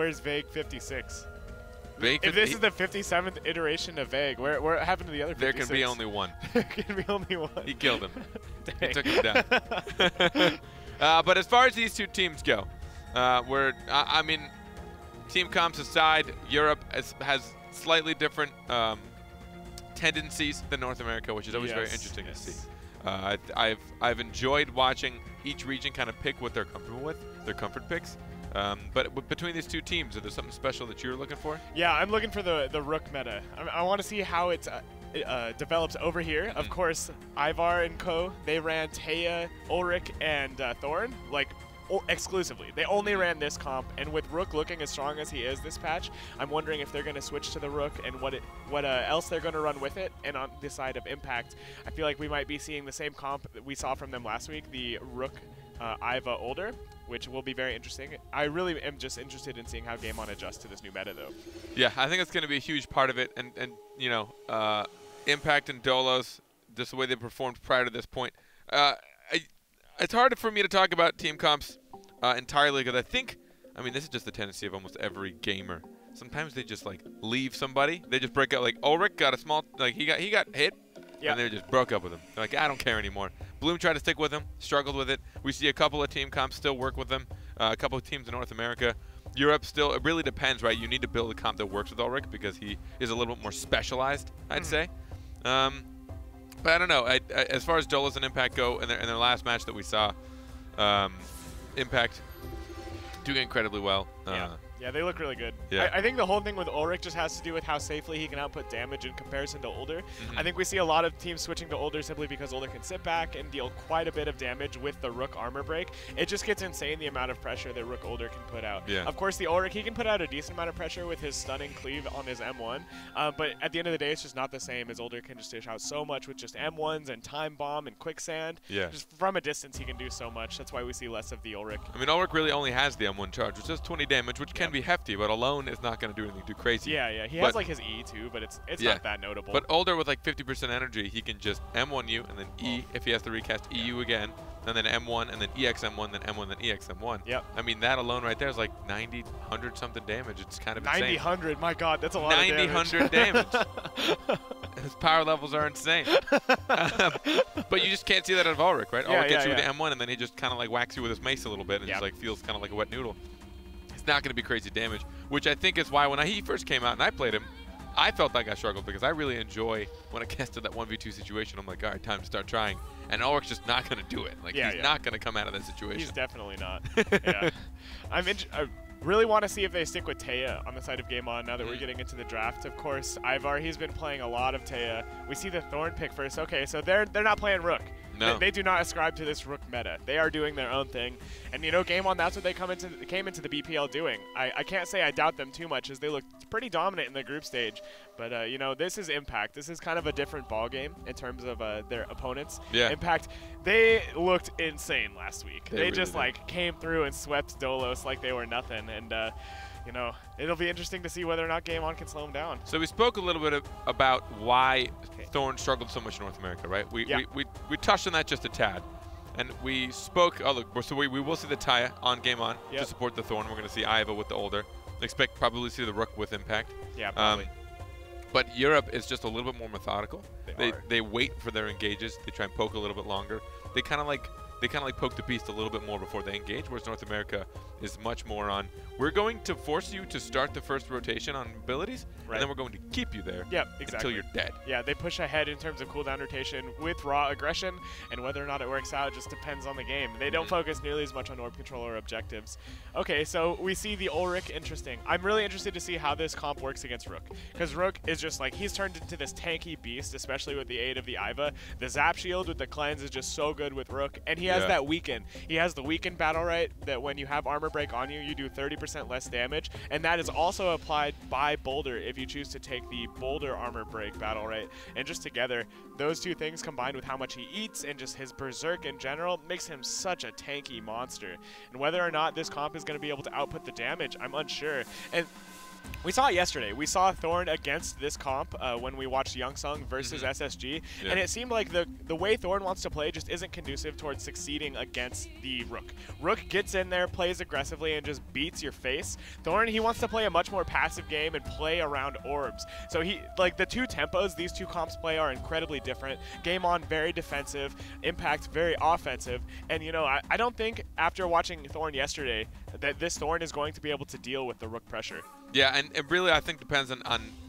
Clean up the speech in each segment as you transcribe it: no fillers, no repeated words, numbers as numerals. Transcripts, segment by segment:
where's Vague 56? Vague if this is the 57th iteration of Vague, where happened to the other 56? There can be only one. There can be only one. He killed him. He took him down. But as far as these two teams go, I mean, team comps aside, Europe has slightly different tendencies than North America, which is always very interesting to see. I've enjoyed watching each region kind of pick what they're comfortable with, their comfort picks. But between these two teams, is there something special that you're looking for? Yeah, I'm looking for the Rook meta. I want to see how it develops over here. Of course, Ivar and co, they ran Taya, Ulrich, and Thorn, like, exclusively. They only ran this comp, and with Rook looking as strong as he is this patch, I'm wondering if they're going to switch to the Rook and what else they're going to run with it. And on the side of Impact, I feel like we might be seeing the same comp that we saw from them last week, the Rook Iva older, which will be very interesting. I really am just interested in seeing how Game On adjusts to this new meta, though. Yeah, I think it's going to be a huge part of it, and you know, Impact and Dolos, just the way they performed prior to this point. It's hard for me to talk about team comps entirely because I mean, this is just the tendency of almost every gamer. Sometimes they just like leave somebody. They just break up. Like Ulrich got a small, like he got hit, and they just broke up with him. They're like, I don't care anymore. Bloom tried to stick with him, struggled with it. We see a couple of team comps still work with them. A couple of teams in North America. Europe still, it really depends, right? You need to build a comp that works with Ulrich because he is a little bit more specialized, I'd say. But I don't know. As far as Dolos and Impact go, in their last match that we saw, Impact doing incredibly well. Yeah, they look really good. Yeah. I think the whole thing with Ulrich just has to do with how safely he can output damage in comparison to Older. I think we see a lot of teams switching to Older simply because Older can sit back and deal quite a bit of damage with the Rook armor break. It just gets insane the amount of pressure that Rook Older can put out. Yeah. Of course, the Ulrich, he can put out a decent amount of pressure with his stunning cleave on his M1, but at the end of the day, it's just not the same as Older can just dish out so much with just M1s and Time Bomb and Quicksand. Yeah. Just from a distance, he can do so much. That's why we see less of the Ulrich. I mean, Ulrich really only has the M1 charge, which does 20 damage, which can be hefty, but alone is not going to do anything too crazy. Yeah. He has like his E too, but it's not that notable. But Older with like 50% energy, he can just M1 you and then E if he has to recast EU again, and then M1 and then EXM1, then M1, then EXM1. Yep. I mean, that alone right there is like 90, 100 something damage. It's kind of insane. 90, 100, my God, that's a lot of damage. 100 damage. His power levels are insane. But you just can't see that out of Ulrich, right? Ulrich gets you with the M1 and then he just kind of like whacks you with his mace a little bit and just like feels kind of like a wet noodle. It's not going to be crazy damage, which I think is why when he first came out and I played him, I felt like I struggled because I really enjoy when it gets to that 1v2 situation. I'm like, all right, time to start trying. And Ulrich's just not going to do it. Like, he's not going to come out of that situation. He's definitely not. I really want to see if they stick with Taya on the side of Game On now that we're getting into the draft. Of course, Ivar, he's been playing a lot of Taya. We see the Thorn pick first. Okay, so they're not playing Rook. No. They do not ascribe to this Rook meta. They are doing their own thing. And, you know, Game On, that's what they came into the BPL doing. I can't say I doubt them too much as they look pretty dominant in the group stage. But, you know, this is Impact. This is kind of a different ball game in terms of their opponents. Yeah. Impact, they looked insane last week. They really just, did. like, came through and swept Dolos like they were nothing. And, you know, it'll be interesting to see whether or not Game On can slow them down. So we spoke a little bit about why Thorn struggled so much in North America, right? We touched on that just a tad. And we spoke, so we will see the Taya on Game On to support the Thorn. We're going to see Iva with the Older. Expect probably to see the Rook with Impact. Yeah, probably. But Europe is just a little bit more methodical. They wait for their engages. They try and poke a little bit longer. They kind of like poke the beast a little bit more before they engage, whereas North America is much more on, we're going to force you to start the first rotation on abilities, and then we're going to keep you there until you're dead. Yeah, they push ahead in terms of cooldown rotation with raw aggression, and whether or not it works out just depends on the game. They don't focus nearly as much on orb control or objectives. Okay, so we see the Ulrich, interesting. I'm really interested to see how this comp works against Rook, because Rook is just like, he's turned into this tanky beast, especially with the aid of the Iva. The Zap Shield with the cleanse is just so good with Rook, and he has that weaken. He has the weaken Battlerite that when you have armor break on you, you do 30% less damage, and that is also applied by Boulder if you choose to take the Boulder armor break Battlerite. And just together, those two things combined with how much he eats and just his berserk in general makes him such a tanky monster. And whether or not this comp is going to be able to output the damage, I'm unsure. And We saw it yesterday. We saw Thorn against this comp when we watched Youngsung versus SSG, and it seemed like the way Thorn wants to play just isn't conducive towards succeeding against the Rook. Rook gets in there, plays aggressively, and just beats your face. Thorn, he wants to play a much more passive game and play around orbs. So he, like, the two tempos these two comps play are incredibly different. Game On, very defensive, Impact, very offensive, and you know, I don't think after watching Thorn yesterday that this Thorn is going to be able to deal with the Rook pressure. Yeah, and it really, I think, depends on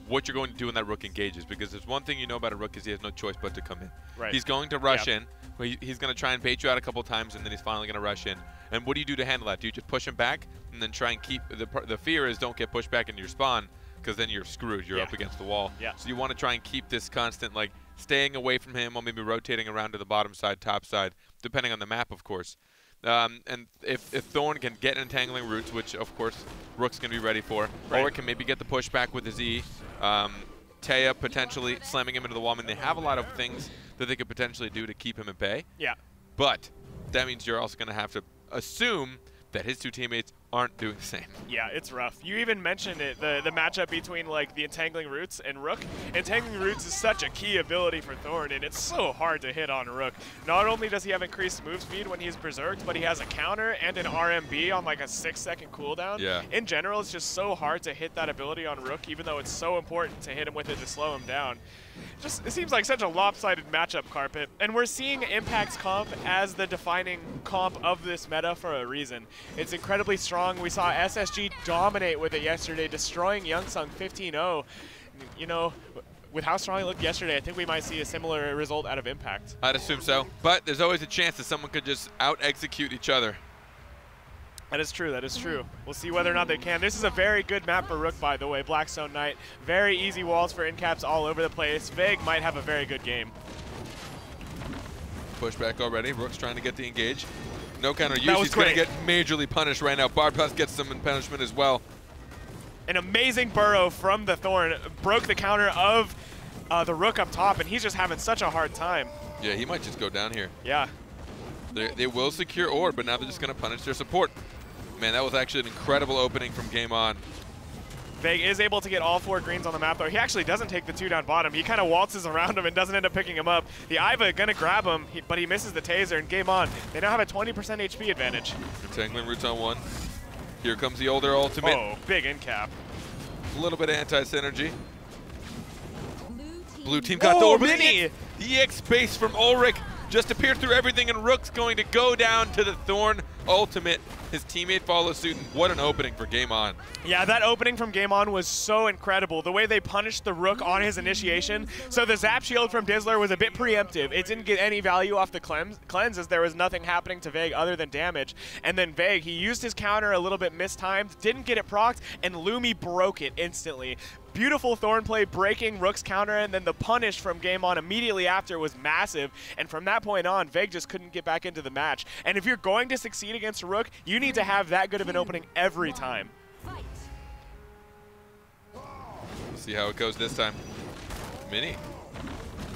what you're going to do when that Rook engages, because there's one thing you know about a Rook is he has no choice but to come in. Right. He's going to rush in. He's going to try and bait you out a couple times, and then he's finally going to rush in. And what do you do to handle that? Do you just push him back and then try and keep the fear is don't get pushed back into your spawn, because then you're screwed. You're up against the wall. Yeah. So you want to try and keep this constant, like, staying away from him, or maybe rotating around to the bottom side, top side, depending on the map, of course. And if Thorn can get entangling roots, which of course Rook's going to be ready for, or it can maybe get the pushback with his E, Taya potentially slamming him into the wall. I mean, they have a lot of things that they could potentially do to keep him at bay. Yeah. But that means you're also going to have to assume that his two teammates aren't doing the same. Yeah, it's rough. You even mentioned it, the matchup between like the Entangling Roots and Rook. Entangling Roots is such a key ability for Thorn, and it's so hard to hit on Rook. Not only does he have increased move speed when he's berserked, but he has a counter and an RMB on like a 6-second cooldown. Yeah. In general, it's just so hard to hit that ability on Rook, even though it's so important to hit him with it to slow him down. Just, it seems like such a lopsided matchup, Carpet, and we're seeing Impact's comp as the defining comp of this meta for a reason. It's incredibly strong. We saw SSG dominate with it yesterday, destroying Youngsung 15-0. You know, with how strong it looked yesterday, I think we might see a similar result out of Impact. I'd assume so, but there's always a chance that someone could just out-execute each other. That is true, that is true. We'll see whether or not they can. This is a very good map for Rook, by the way, Blackstone Knight. Very easy walls for incaps all over the place. Veg might have a very good game. Pushback already. Rook's trying to get the engage. No counter use. He's going to get majorly punished right now. Barbus gets some punishment as well. An amazing burrow from the Thorn. Broke the counter of the Rook up top, and he's just having such a hard time. Yeah, he might just go down here. Yeah. They will secure Orb, but now they're just going to punish their support. Man, that was actually an incredible opening from Game On. Veg is able to get all 4 greens on the map, though. He actually doesn't take the 2 down bottom. He kind of waltzes around him and doesn't end up picking him up. The Iva going to grab him, but he misses the taser, and Game On. They now have a 20% HP advantage. Entangling Roots on 1. Here comes the older ultimate. Oh, big in cap. A little bit of anti-synergy. Blue team got the Orb. Mini! The EX base from Ulrich just appeared through everything, and Rook's going to go down to the Thorn ultimate. His teammate follows suit, and what an opening for Game On. Yeah, that opening from Game On was so incredible. The way they punished the Rook on his initiation. So the Zap Shield from Dizzler was a bit preemptive. It didn't get any value off the cleanse as there was nothing happening to Veg other than damage. And then Veg, he used his counter a little bit mistimed, didn't get it procced, and Lumi broke it instantly. Beautiful Thorn play, breaking Rook's counter, and then the punish from Game On immediately after was massive. And from that point on, Veg just couldn't get back into the match. And if you're going to succeed against Rook, you need to have that good of an opening every time. We'll see how it goes this time. Mini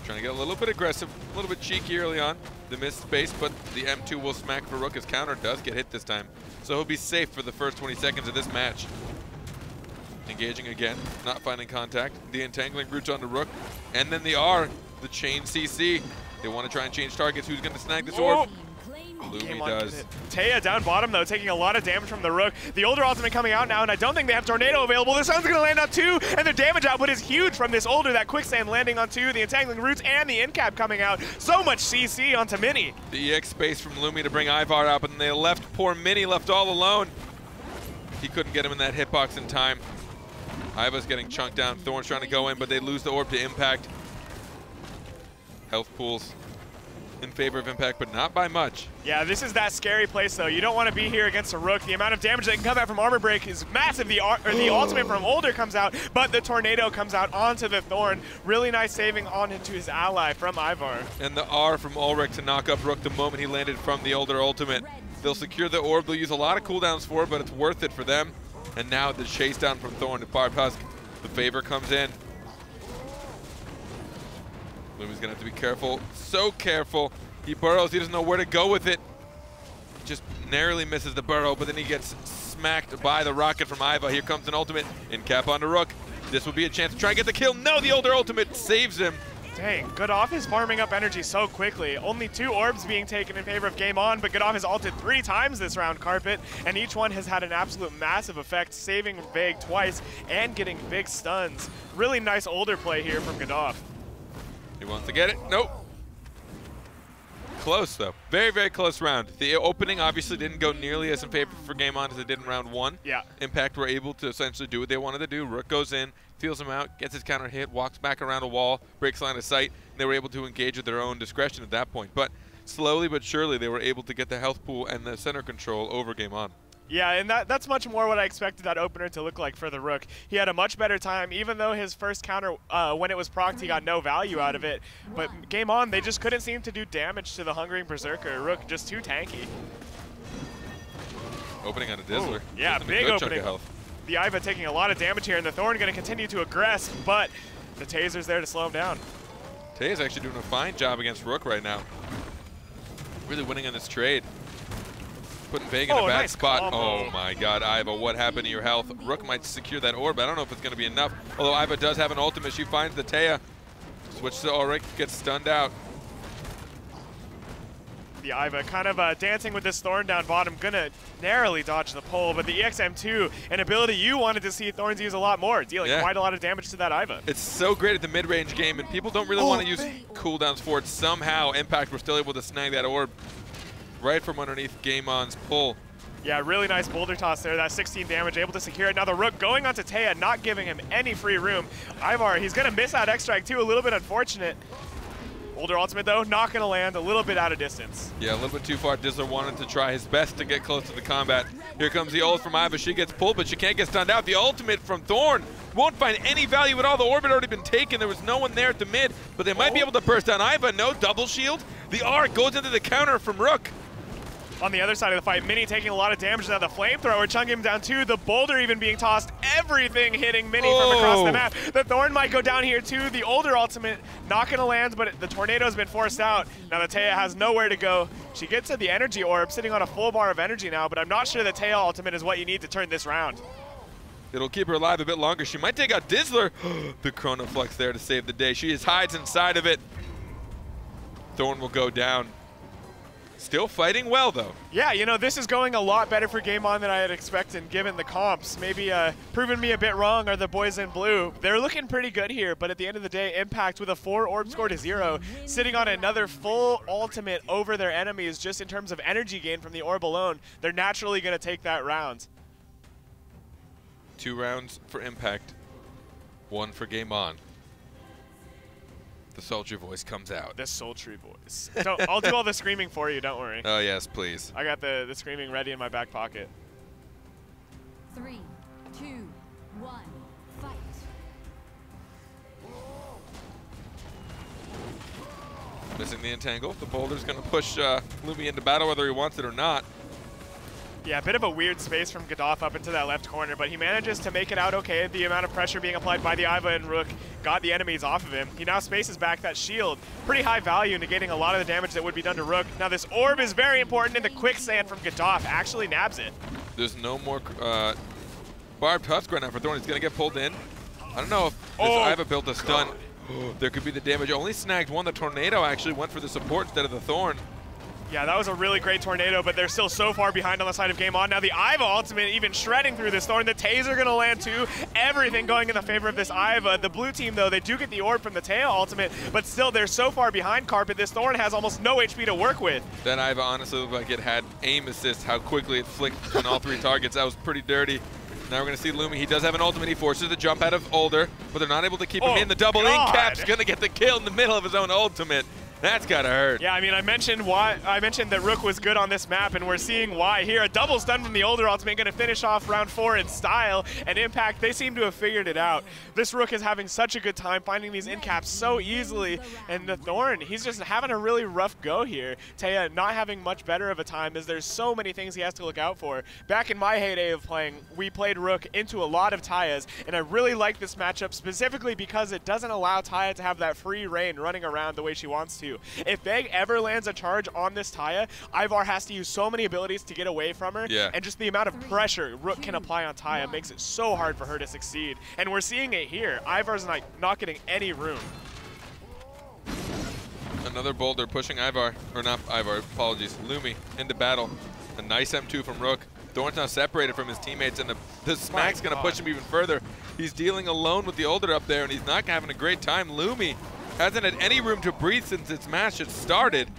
trying to get a little bit aggressive, a little bit cheeky early on. The missed space, but the M2 will smack for Rook. His counter does get hit this time, so he'll be safe for the first 20 seconds of this match. Engaging again, not finding contact. The Entangling Roots on the Rook, and then the R, the chain CC. They want to try and change targets. Who's going to snag this orb? Lumi does. Taya down bottom, though, taking a lot of damage from the Rook. The older ultimate coming out now, and I don't think they have Tornado available. The Sun's going to land on 2, and the damage output is huge from this older. That Quicksand landing on 2, the Entangling Roots, and the Incap coming out. So much CC onto Mini. The EX space from Lumi to bring Ivar out, but then they left poor Mini left all alone. He couldn't get him in that hitbox in time. Iva's getting chunked down. Thorn's trying to go in, but they lose the orb to Impact. Health pools in favor of Impact, but not by much. Yeah, this is that scary place, though. You don't want to be here against a Rook. The amount of damage that can come out from Armor Break is massive. The ultimate from Older comes out, but the Tornado comes out onto the Thorn. Really nice saving on into his ally from Ivar. And the R from Ulrich to knock up Rook the moment he landed from the Older ultimate. They'll secure the orb. They'll use a lot of cooldowns for it, but it's worth it for them. And now the chase down from Thorn to Barbhusk. The favor comes in. Lumi's gonna have to be careful, so careful. He burrows, he doesn't know where to go with it. Just narrowly misses the burrow, but then he gets smacked by the rocket from Iva. Here comes an ultimate in cap onto Rook. This would be a chance to try and get the kill. No, the older ultimate saves him. Dang, Godolph is farming up energy so quickly. Only 2 orbs being taken in favor of Game On, but Godolph has ulted 3 times this round, Carpet, and each one has had an absolute massive effect, saving Vague twice and getting big stuns. Really nice older play here from Godolph. He wants to get it. Nope. Close, though. Very, very close round. The opening obviously didn't go nearly as in favor for Game On as it did in round 1. Yeah. Impact were able to essentially do what they wanted to do. Rook goes in, feels him out, gets his counter hit, walks back around a wall, breaks line of sight, and they were able to engage at their own discretion at that point. But slowly but surely, they were able to get the health pool and the center control over Game On. Yeah, and that's much more what I expected that opener to look like for the Rook. He had a much better time, even though his first counter, when it was procced, he got no value out of it. But Game On, they just couldn't seem to do damage to the Hungering Berserker. Rook just too tanky. Opening on a Dizzler. Ooh, yeah, big opening. The Iva taking a lot of damage here, and the Thorn going to continue to aggress, but the Taser's there to slow him down. Taser's actually doing a fine job against Rook right now. Really winning on this trade. Putting Vague in a bad spot. Combo. Oh my god, Iva, what happened to your health? Rook might secure that orb. I don't know if it's going to be enough. Although Iva does have an ultimate. She finds the Taya. Switch to Ulrich, gets stunned out. The Iva kind of dancing with this Thorn down bottom, gonna narrowly dodge the pull, but the EXM2, an ability you wanted to see Thorns use a lot more, dealing quite a lot of damage to that Iva. It's so great at the mid-range game, and people don't really want to use cooldowns for it. Somehow, Impact were still able to snag that orb right from underneath Game On's pull. Yeah, really nice boulder toss there. That 16 damage, able to secure it. Now the Rook going onto Taya, not giving him any free room. Ivar, he's going to miss that X-Strike too, a little bit unfortunate. Older ultimate though, not going to land, a little bit out of distance. Yeah, a little bit too far. Dizzler wanted to try his best to get close to the combat. Here comes the ult from Iva. She gets pulled, but she can't get stunned out. The ultimate from Thorn won't find any value at all. The orb had already been taken. There was no one there at the mid, but they might be able to burst down Iva. No double shield. The R goes into the counter from Rook. On the other side of the fight, Mini taking a lot of damage. Now the flamethrower chunking him down too. The boulder even being tossed. Everything hitting Mini from across the map. The Thorn might go down here too. The older ultimate not going to land, but the tornado's been forced out. Now the Taya has nowhere to go. She gets to the energy orb, sitting on a full bar of energy now, but I'm not sure the Taya ultimate is what you need to turn this round. It'll keep her alive a bit longer. She might take out Dizzler. The Chrono Flux there to save the day. She hides inside of it. Thorn will go down. Still fighting well, though. Yeah, you know, this is going a lot better for Game On than I had expected, given the comps. Maybe proving me a bit wrong are the boys in blue. They're looking pretty good here, but at the end of the day, Impact with a 4 orb score to 0, sitting on another full ultimate over their enemies just in terms of energy gain from the orb alone. They're naturally going to take that round. 2 rounds for Impact, 1 for Game On. The sultry voice comes out. The sultry voice. I'll do all the screaming for you, don't worry. Oh, yes, please. I got the screaming ready in my back pocket. 3, 2, 1, fight. Missing the entangle. The boulder's going to push Lumi into battle whether he wants it or not. Yeah, a bit of a weird space from Godolph up into that left corner, but he manages to make it out okay. The amount of pressure being applied by the Iva and Rook got the enemies off of him. He now spaces back that shield. Pretty high value, negating a lot of the damage that would be done to Rook. Now this orb is very important, and the quicksand from Godolph actually nabs it. There's no more barbed husk right now for Thorn. He's going to get pulled in. I don't know if this Iva built a stun. There could be the damage. Only snagged one. The Tornado actually went for the support instead of the Thorn. Yeah, that was a really great tornado, but they're still so far behind on the side of Game On. Now the Iva ultimate even shredding through this Thorn. The Taser gonna land too. Everything going in the favor of this Iva. The blue team though, they do get the orb from the Taya ultimate, but still they're so far behind Carpet. This Thorn has almost no HP to work with. That Iva honestly looked like it had aim assist, how quickly it flicked on all 3 targets. That was pretty dirty. Now we're going to see Lumi. He does have an ultimate. He forces the jump out of Older, but they're not able to keep him in. The double in cap's going to get the kill in the middle of his own ultimate. That's gotta hurt. Yeah, I mean, I mentioned that Rook was good on this map, and we're seeing why here. A double stun from the older ultimate, gonna finish off round 4 in style, and Impact, they seem to have figured it out. This Rook is having such a good time finding these in caps so easily, and the Thorn, he's just having a really rough go here. Taya not having much better of a time, as there's so many things he has to look out for. Back in my heyday of playing, we played Rook into a lot of Tayas, and I really like this matchup specifically because it doesn't allow Taya to have that free reign running around the way she wants to. too. If Veg ever lands a charge on this Taya, Ivar has to use so many abilities to get away from her, and just the amount of pressure Rook can apply on Taya makes it so hard for her to succeed. And we're seeing it here. Ivar's not getting any room. Another boulder pushing Ivar, or not Ivar, apologies, Lumi into battle. A nice M2 from Rook. Thorn's now separated from his teammates, and the smack's going to push him even further. He's dealing alone with the Older up there, and he's not having a great time. Lumi hasn't had any room to breathe since its match had started.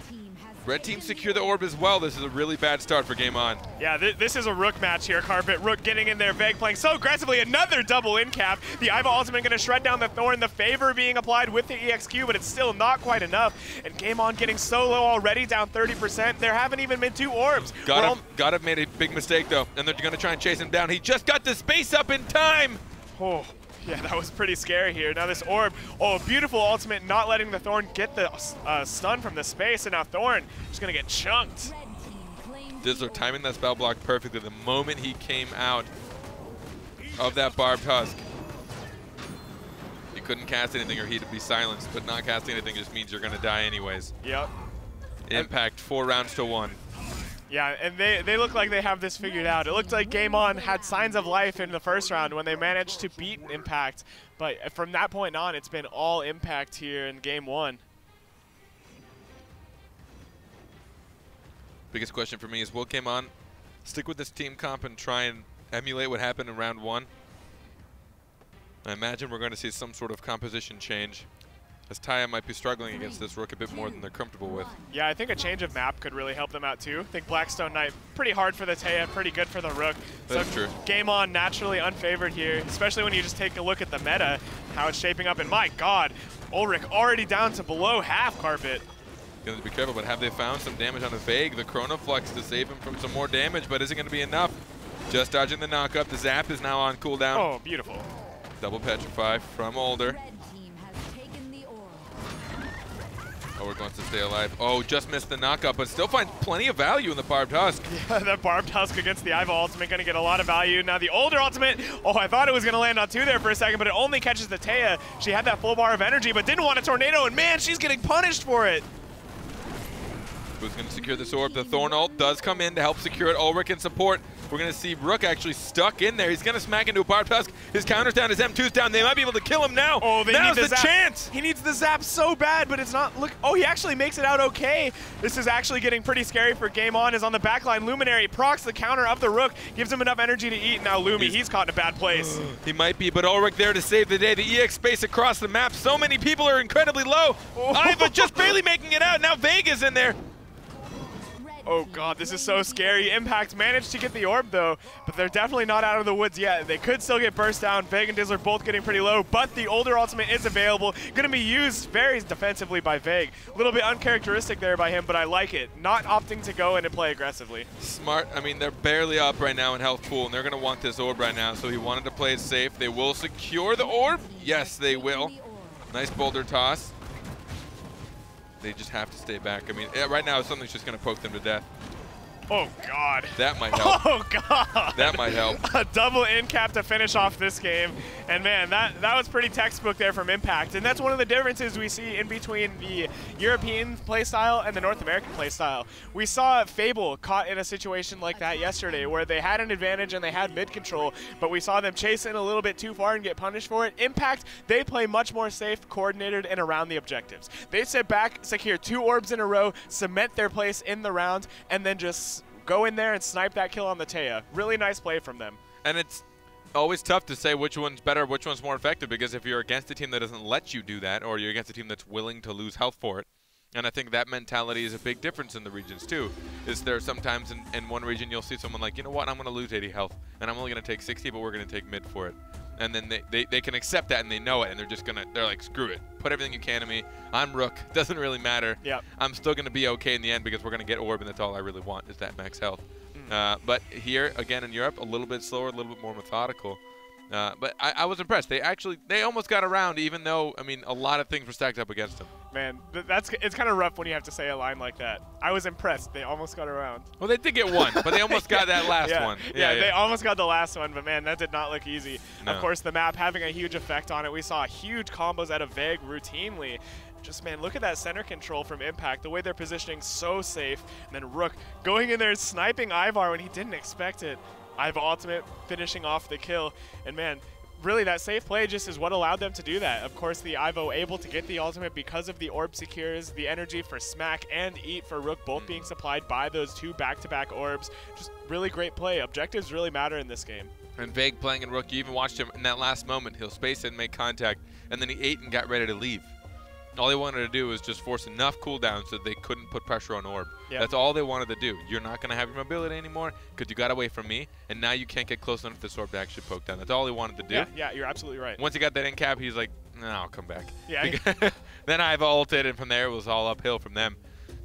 Red team secure the orb as well. This is a really bad start for game on. Yeah, this is a Rook match here, Carpet. Rook getting in there, Veg playing so aggressively. Another double in cap. The Iva ultimate going to shred down the Thorn. The favor being applied with the EXQ, but it's still not quite enough. And game on getting so low already, down 30%. There haven't even been 2 orbs. Gotta made a big mistake though, and they're going to try and chase him down. He just got the space up in time. Oh. Yeah, that was pretty scary here. Now this orb, oh, beautiful ultimate, not letting the Thorn get the stun from the space, and now Thorn just gonna get chunked. Dizzler timing that spell block perfectly. The moment he came out of that barbed husk, he couldn't cast anything or he'd be silenced, but not casting anything just means you're gonna die anyways. Yep. Impact 4 rounds to 1. Yeah, and they look like they have this figured out. It looked like Game On had signs of life in the first round when they managed to beat Impact. But from that point on, it's been all Impact here in Game 1. Biggest question for me is, will Game On stick with this team comp and try and emulate what happened in round 1? I imagine we're going to see some sort of composition change, as Taya might be struggling against this Rook a bit more than they're comfortable with. Yeah, I think a change of map could really help them out too. I think Blackstone Knight, pretty hard for the Taya, pretty good for the Rook. That's true. Game On naturally unfavored here, especially when you just take a look at the meta, how it's shaping up. And my God, Ulrich already down to below half, Carpet. Going to be careful, but have they found some damage on the Vague? The Chrono Flux to save him from some more damage, but is it going to be enough? Just dodging the knockup. The Zap is now on cooldown. Oh, beautiful. Double Petrify from Older. Ulrich wants to stay alive. Oh, just missed the knockup, but still finds plenty of value in the Barbed Husk. Yeah, that Barbed Husk against the Iva ultimate going to get a lot of value. Now the Older ultimate, oh, I thought it was going to land on 2 there for a second, but it only catches the Taya. She had that full bar of energy, but didn't want a tornado, and man, she's getting punished for it. Who's going to secure this orb? The Thorn ult does come in to help secure it. Ulrich in support. We're going to see Rook actually stuck in there. He's going to smack into a Barbed Husk. His counter's down, his M2's down. They might be able to kill him now. Oh, now's the chance. He needs the Zap so bad, but it's not. Look. Oh, he actually makes it out okay. This is actually getting pretty scary for Game On. Is on the backline. Luminary procs the counter of the Rook, gives him enough energy to eat. Now Lumi, he's caught in a bad place. He might be, but Ulrich there to save the day. The EX space across the map. So many people are incredibly low. Oh. Iva just barely making it out. Now Vega's in there. Oh God, this is so scary. Impact managed to get the orb though, but they're definitely not out of the woods yet. They could still get burst down. Veg and Dizzler both getting pretty low, but the Older ultimate is available. Gonna be used very defensively by Veg. A little bit uncharacteristic there by him, but I like it. Not opting to go in and play aggressively. Smart. I mean, they're barely up right now in health pool, and they're gonna want this orb right now, so he wanted to play it safe. They will secure the orb. Yes, they will. Nice boulder toss. They just have to stay back. I mean, right now something's just going to poke them to death. Oh, God. That might help. Oh, God. That might help. A double in cap to finish off this game. And, man, that was pretty textbook there from Impact. And that's one of the differences we see in between the European playstyle and the North American playstyle. We saw Fable caught in a situation like that yesterday where they had an advantage and they had mid control, but we saw them chase in a little bit too far and get punished for it. Impact, they play much more safe, coordinated, and around the objectives. They sit back, secure 2 orbs in a row, cement their place in the round, and then just go in there and snipe that kill on the Taya. Really nice play from them. And it's always tough to say which one's better, which one's more effective, because if you're against a team that doesn't let you do that, or you're against a team that's willing to lose health for it, and I think that mentality is a big difference in the regions too. Is there sometimes in one region you'll see someone like, you know what, I'm going to lose 80 health, and I'm only going to take 60, but we're going to take mid for it. And then they can accept that and they know it, and they're like, screw it, put everything you can to me. I'm Rook, doesn't really matter. Yep. I'm still going to be okay in the end because we're going to get orb, and that's all I really want is that max health. But here again in Europe, a little bit slower, a little bit more methodical. But I was impressed. They almost got around, even though, I mean, a lot of things were stacked up against them. Man, it's kind of rough when you have to say a line like that. I was impressed. They almost got around. Well, they did get one, but they almost got that last one. Yeah, they almost got the last one, but man, that did not look easy. No. Of course, the map having a huge effect on it. We saw huge combos out of Veg routinely. Just, man, look at that center control from Impact. The way they're positioning, so safe. And then Rook going in there and sniping Ivar when he didn't expect it. Ivar ultimate finishing off the kill. And, man, really that safe play just is what allowed them to do that. Of course, the Ivo able to get the ultimate because of the orb secures, the energy for Smack and Eat for Rook both being supplied by those 2 back-to-back orbs. Just really great play. Objectives really matter in this game. And Vague playing in Rook, you even watched him in that last moment. He'll space it and make contact, and then he ate and got ready to leave. All they wanted to do was just force enough cooldown so they couldn't put pressure on Orb. Yep. That's all they wanted to do. You're not going to have your mobility anymore because you got away from me, and now you can't get close enough to this Orb to actually poke down. That's all he wanted to do. Yeah, you're absolutely right. Once he got that end cap, he's like, no, I'll come back. Yeah. Then I've ulted, and from there it was all uphill from them.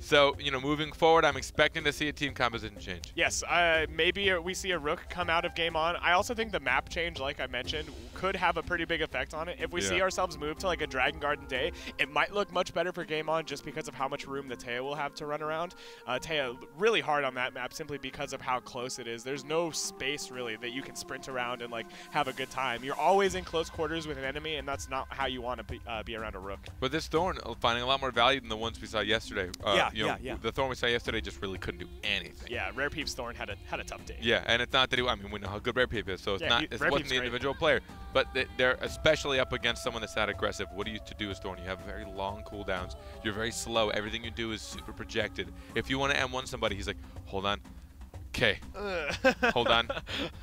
So, you know, moving forward, I'm expecting to see a team composition change. Yes, maybe we see a Rook come out of game on. I also think the map change, like I mentioned, could have a pretty big effect on it. If we see ourselves move to like a Dragon Garden day, it might look much better for game on just because of how much room the Taya will have to run around. Taya really hard on that map simply because of how close it is. There's no space really that you can sprint around and like have a good time. You're always in close quarters with an enemy, and that's not how you want to be around a Rook. But this Thorn finding a lot more value than the ones we saw yesterday. The Thorn we saw yesterday just really couldn't do anything. Yeah, Rare Peep's Thorn had a tough day. Yeah, and it's not that I mean, we know how good Rare Peep is, so it's it wasn't the individual player. But they're especially up against someone that's that aggressive. What do you to do as Thorn? You have very long cooldowns. You're very slow. Everything you do is super projected. If you want to M1 somebody, he's like, hold on. Okay. Hold on.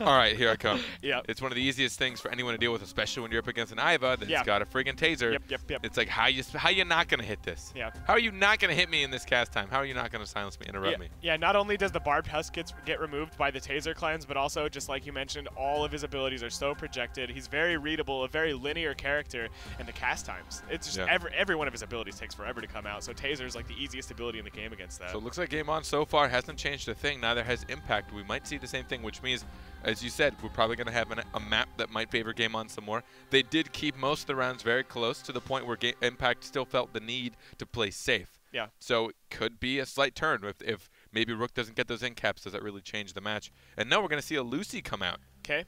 All right, here I come. Yeah. It's one of the easiest things for anyone to deal with, especially when you're up against an Iva that's got a friggin' taser. Yep. It's like, how you not gonna hit this? Yeah. How are you not gonna hit me in this cast time? How are you not gonna silence me, interrupt me? Yeah. Not only does the barbed husk get removed by the taser cleanse, but also just like you mentioned, all of his abilities are so projected. He's very readable, a very linear character, and the cast times. It's just every one of his abilities takes forever to come out. So taser is like the easiest ability in the game against that. So it looks like game on so far hasn't changed a thing. Neither has Impact. We might see the same thing, which means, as you said, we're probably going to have a map that might favor game on some more. They did keep most of the rounds very close to the point where Impact still felt the need to play safe. Yeah. So it could be a slight turn if maybe Rook doesn't get those end caps. Does that really change the match? And now we're going to see a Lucy come out. Okay.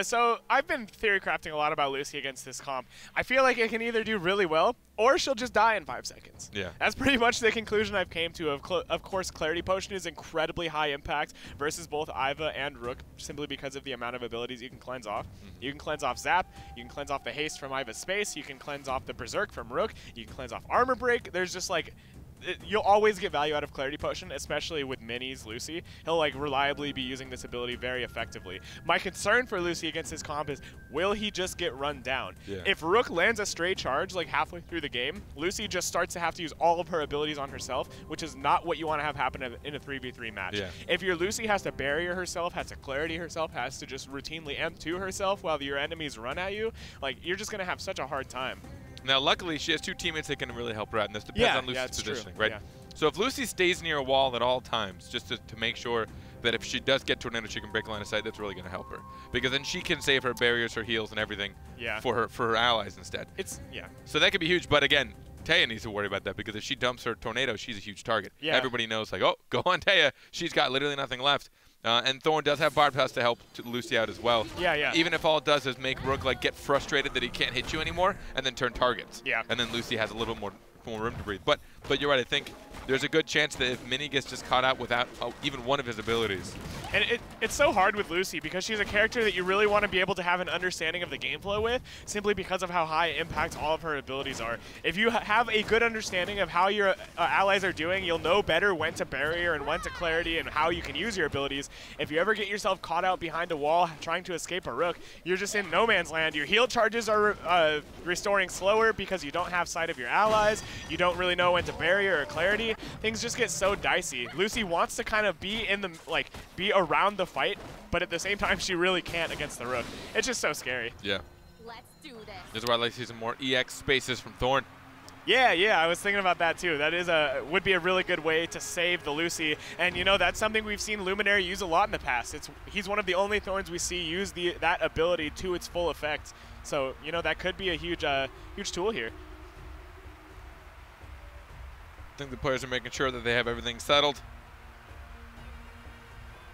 So I've been theory crafting a lot about Lucy against this comp. I feel like it can either do really well, or she'll just die in 5 seconds. Yeah. That's pretty much the conclusion I've came to. Of course, Clarity Potion is incredibly high impact versus both Iva and Rook, simply because of the amount of abilities you can cleanse off. You can cleanse off Zap, you can cleanse off the Haste from Iva's Space, you can cleanse off the Berserk from Rook, you can cleanse off Armor Break. There's just like... You'll always get value out of Clarity Potion, especially with Minis Lucy. He'll like reliably be using this ability very effectively. My concern for Lucy against this comp is, will he just get run down? Yeah. If Rook lands a stray charge like halfway through the game, Lucy just starts to have to use all of her abilities on herself, which is not what you want to have happen in a 3v3 match. Yeah. If your Lucy has to barrier herself, has to clarity herself, has to just routinely M2 herself while your enemies run at you, like you're just going to have such a hard time. Now, luckily, she has 2 teammates that can really help her out, and this depends on Lucy's positioning, right? Yeah. So if Lucy stays near a wall at all times, just to make sure that if she does get Tornado, she can break line of sight, that's really going to help her. Because then she can save her barriers, her heals, and everything for her allies instead. So that could be huge, but again, Taya needs to worry about that, because if she dumps her Tornado, she's a huge target. Yeah. Everybody knows, like, oh, go on Taya. She's got literally nothing left. And Thorn does have Barbed House to help Lucy out as well. Yeah. Even if all it does is make Rook like get frustrated that he can't hit you anymore, and then turn targets. Yeah. And then Lucy has a little more room to breathe. But you're right. I think there's a good chance that if Mini gets just caught out without even one of his abilities. And it's so hard with Lucy because she's a character that you really want to be able to have an understanding of the game flow with, simply because of how high impact all of her abilities are. If you have a good understanding of how your allies are doing, you'll know better when to barrier and when to clarity and how you can use your abilities. If you ever get yourself caught out behind a wall trying to escape a Rook, you're just in no man's land. Your heal charges are restoring slower because you don't have sight of your allies. You don't really know when to barrier or clarity. Things just get so dicey. Lucy wants to kind of be in the be around the fight, but at the same time she really can't against the Rook. It's just so scary. Yeah. Let's do this. This is why I'd like to see some more EX spaces from Thorn. Yeah, I was thinking about that too. That is would be a really good way to save the Lucy, and you know that's something we've seen Luminary use a lot in the past. He's one of the only Thorns we see use that ability to its full effect. So you know that could be a huge tool here. I think the players are making sure that they have everything settled.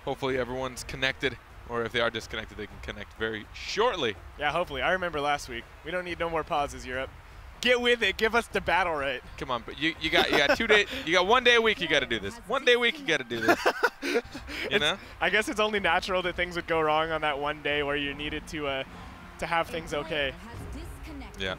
Hopefully everyone's connected, or if they are disconnected, they can connect very shortly. Yeah, hopefully. I remember last week. We don't need no more pauses, Europe. Get with it. Give us the Battlerite. Come on, but you got 2 days. You got 1 day a week. You got to do this. 1 day a week. You got to do this. You know? I guess it's only natural that things would go wrong on that one day where you needed to have things okay. Yeah.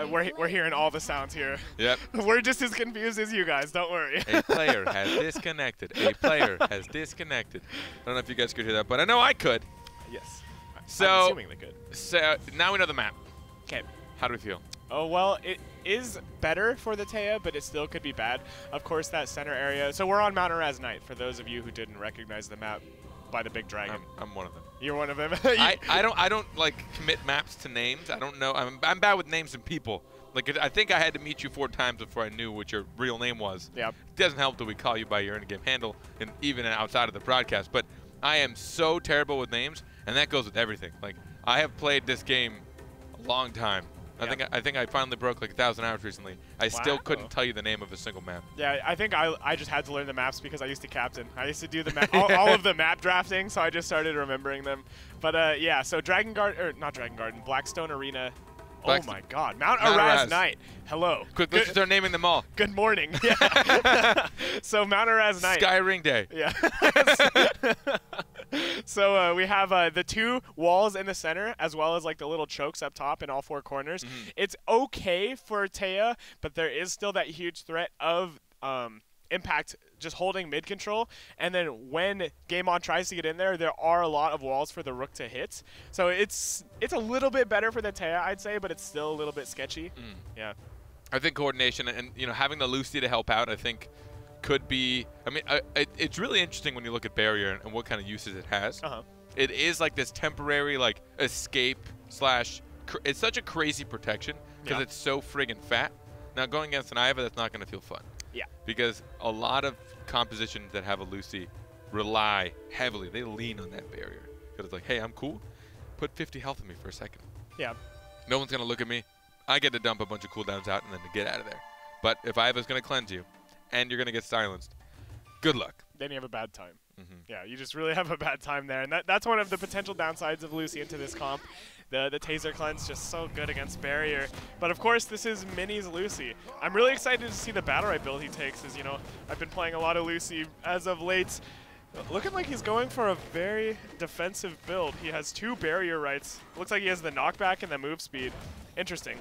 We're hearing all the sounds here. Yep. We're just as confused as you guys. Don't worry. A player has disconnected. A player has disconnected. I don't know if you guys could hear that, but I know I could. Yes. So, I'm assuming they could. So now we know the map. Okay. How do we feel? Oh, well, it is better for the Taya, but it still could be bad. Of course, that center area. So we're on Mount Araz Night, for those of you who didn't recognize the map by the big dragon. I'm one of them. You're one of them. I don't like commit maps to names. I don't know. I'm bad with names and people. Like I think I had to meet you 4 times before I knew what your real name was. Yeah. It doesn't help that we call you by your in-game handle, and even outside of the broadcast. But I am so terrible with names, and that goes with everything. Like I have played this game a long time. I think I finally broke like 1,000 hours recently. I still couldn't tell you the name of a single map. Yeah, I think I just had to learn the maps because I used to captain. I used to do the all of the map drafting, so I just started remembering them. But yeah, so not Dragon Garden, Blackstone Arena. Oh my God, Mount Araz Night. Hello. Quick, let's start naming them all. Good morning. Yeah. So Mount Araz Night. Sky Ring Day. Yeah. So we have the 2 walls in the center, as well as like the little chokes up top in all 4 corners. Mm-hmm. It's okay for Taya, but there is still that huge threat of Impact just holding mid control, and then when Game On tries to get in there, there are a lot of walls for the Rook to hit. So it's a little bit better for the Taya, I'd say, but it's still a little bit sketchy. Yeah. I think coordination and having the Lucy to help out, I think could be. I mean, it's really interesting when you look at barrier and what kind of uses it has. It is like this temporary like escape slash. It's such a crazy protection because it's so friggin' fat. Now going against an Iva, that's not going to feel fun. Yeah. Because a lot of compositions that have a Lucy rely heavily. They lean on that barrier. Because it's like, hey, I'm cool. Put 50 health in me for a second. Yeah. No one's going to look at me. I get to dump a bunch of cooldowns out and then to get out of there. But if Iva's going to cleanse you and you're going to get silenced, good luck. Then you have a bad time. Yeah, you just really have a bad time there. And that's one of the potential downsides of Lucy into this comp. The Taser Cleanse just so good against barrier. But of course, this is Mini's Lucy. I'm really excited to see the Battlerite build he takes, as I've been playing a lot of Lucy as of late. Looking like he's going for a very defensive build. He has 2 barrier rights. Looks like he has the knockback and the move speed. Interesting.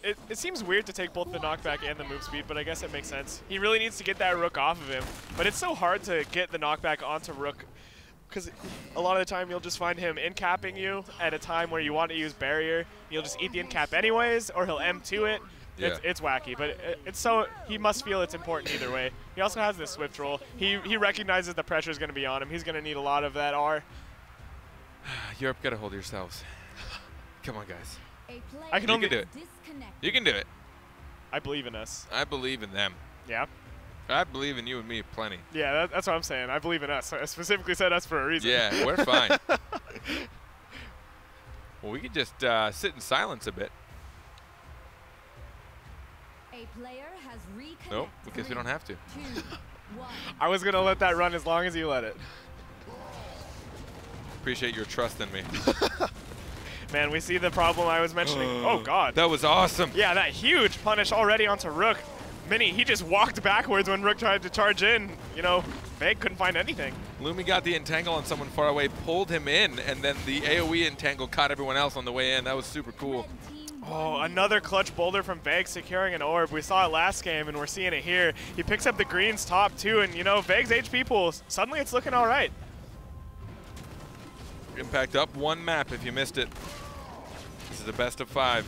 It seems weird to take both the knockback and the move speed, but I guess it makes sense. He really needs to get that Rook off of him. But it's so hard to get the knockback onto Rook, because a lot of the time you'll just find him in-capping you at a time where you want to use barrier. You'll just eat the in-cap anyways, or he'll M2 it. Yeah. It's wacky, but he must feel it's important either way. He also has this Swift roll. He recognizes the pressure is going to be on him. He's going to need a lot of that R. Europe, got to hold yourselves. Come on, guys. I can only do it. You can do it. I believe in us. I believe in them. Yeah. I believe in you and me plenty. Yeah, that's what I'm saying. I believe in us. I specifically said us for a reason. Yeah, we're fine. Well, we can just sit in silence a bit. A player has reconnected. Nope, because we don't have to. 2, 1. I was going to let that run as long as you let it. Appreciate your trust in me. Man, we see the problem I was mentioning. Oh, God. That was awesome. Yeah, that huge punish already onto Rook. Mini, he just walked backwards when Rook tried to charge in. Vague couldn't find anything. Lumi got the entangle on someone far away, pulled him in, and then the AoE entangle caught everyone else on the way in. That was super cool. Oh, another clutch boulder from Vague securing an orb. We saw it last game, and we're seeing it here. He picks up the green's top, too, and, Vague's HP pool, suddenly it's looking all right. Impact up 1 map if you missed it. This is the best of 5.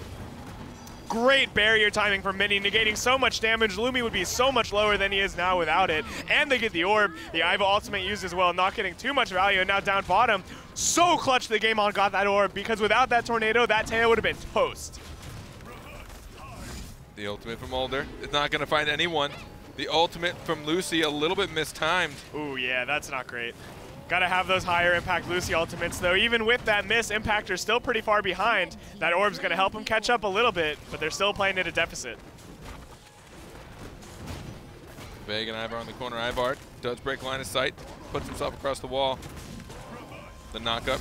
Great barrier timing from Mini, negating so much damage. Lumi would be so much lower than he is now without it. And they get the orb. The Iva ultimate used as well, not getting too much value. And now down bottom, so clutch the Game On got that orb, because without that tornado, that Taya would have been toast. The ultimate from Older is not going to find anyone. The ultimate from Lucy, a little bit mistimed. Ooh, yeah, that's not great. Gotta have those higher impact Lucy ultimates, though. Even with that miss, Impactor's still pretty far behind. That orb's gonna help him catch up a little bit, but they're still playing at a deficit. Vague and Ivar on the corner. Ivar does break line of sight, puts himself across the wall. The knock up.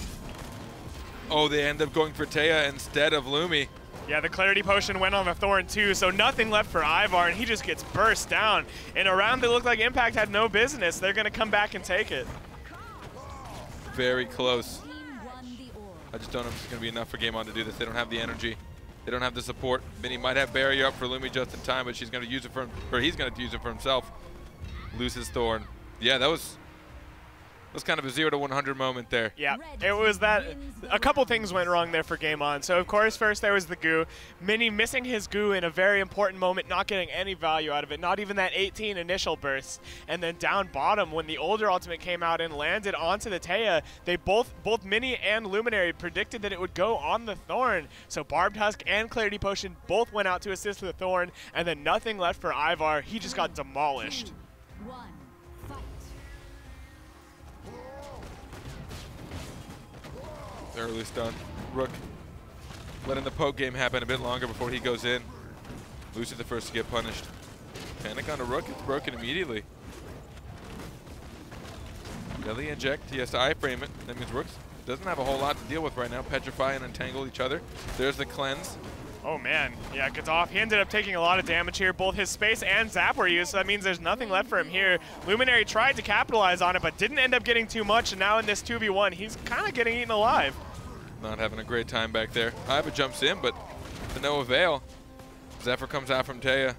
Oh, they end up going for Taya instead of Lumi. Yeah, the Clarity Potion went on the Thorn too, so nothing left for Ivar, and he just gets burst down. In a round that looked like Impact had no business, they're going to come back and take it. Very close. I just don't know if it's going to be enough for Game On to do this. They don't have the energy. They don't have the support. Vinny might have barrier up for Lumi just in time, but she's going to use it for, or he's going to use it for himself. Loses Thorn. Yeah, that was kind of a 0 to 100 moment there. Yeah, it was that. A couple things went wrong there for Game On. So, of course, first there was the goo. Mini missing his goo in a very important moment, not getting any value out of it, not even that 18 initial burst. And then down bottom, when the older ultimate came out and landed onto the Taya, they both Mini and Luminary predicted that it would go on the Thorn. So Barbed Husk and Clarity Potion both went out to assist the Thorn, and then nothing left for Ivar. He just got demolished. 2, 1, fight. Early stun. Rook letting the poke game happen a bit longer before he goes in. Loses the first to get punished. Panic on a Rook, it's broken immediately. Deadly inject, he has to iframe it. That means Rook doesn't have a whole lot to deal with right now. Petrify and entangle each other. There's the cleanse. Oh man, yeah, Gaddafi, he ended up taking a lot of damage here. Both his space and zap were used, so that means there's nothing left for him here. Luminary tried to capitalize on it, but didn't end up getting too much, and now in this 2v1, he's kind of getting eaten alive. Not having a great time back there. Iva jumps in, but to no avail. Zephyr comes out from Taya.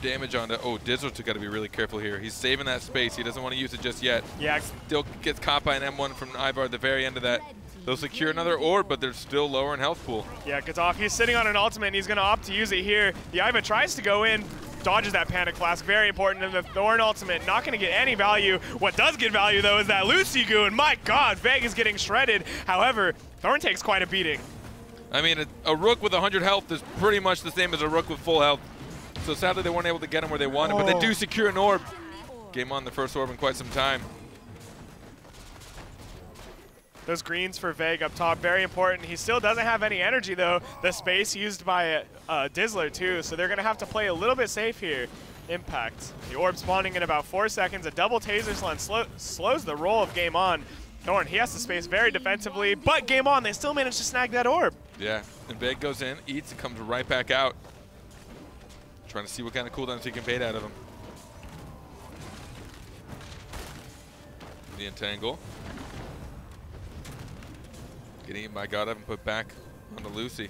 Damage onto, oh, Dizzle's got to be really careful here. He's saving that space. He doesn't want to use it just yet. Yeah. Still gets caught by an M1 from Ivar at the very end of that. They'll secure another orb, but they're still lower in health pool. Yeah, Gaddafi, he's sitting on an ultimate, and he's going to opt to use it here. The Iva tries to go in, dodges that Panic Flask, very important, and the Thorn ultimate, not going to get any value. What does get value, though, is that Lucy Goo, and my god, Veg is getting shredded. However, Thorn takes quite a beating. I mean, a Rook with 100 health is pretty much the same as a Rook with full health. So sadly, they weren't able to get him where they wanted, but they do secure an orb. Game on the first orb in quite some time. Those greens for Veg up top, very important. He still doesn't have any energy, though. The space used by Dizzler, too, so they're going to have to play a little bit safe here. Impact. The orb spawning in about 4 seconds. A double taser slam slows the roll of Game On. Thorn, he has to space very defensively, but Game On, they still manage to snag that orb. Yeah, and Veg goes in, eats, and comes right back out. Trying to see what kind of cooldowns he can bait out of him. The entangle. Getting eaten by God and put back onto Lucy.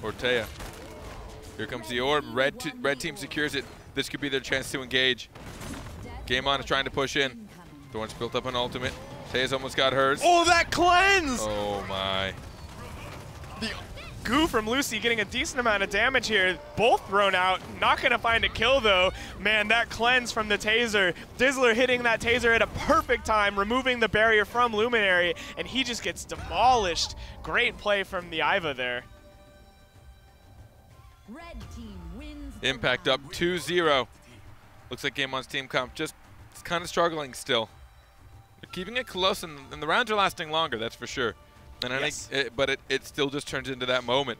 Or Taya. Here comes the orb. Red team secures it. This could be their chance to engage. Game On is trying to push in. Thorn's built up an ultimate. Taya's almost got hers. Oh, that cleanse! Oh my. The goo from Lucy getting a decent amount of damage here. Both thrown out. Not going to find a kill, though. Man, that cleanse from the taser. Dizzler hitting that taser at a perfect time, removing the barrier from Luminary, and he just gets demolished. Great play from the Iva there. Red team wins. Impact up 2-0. Looks like Game On's team comp just kind of struggling still. They're keeping it close, and the rounds are lasting longer, that's for sure. And I think, but it still just turns into that moment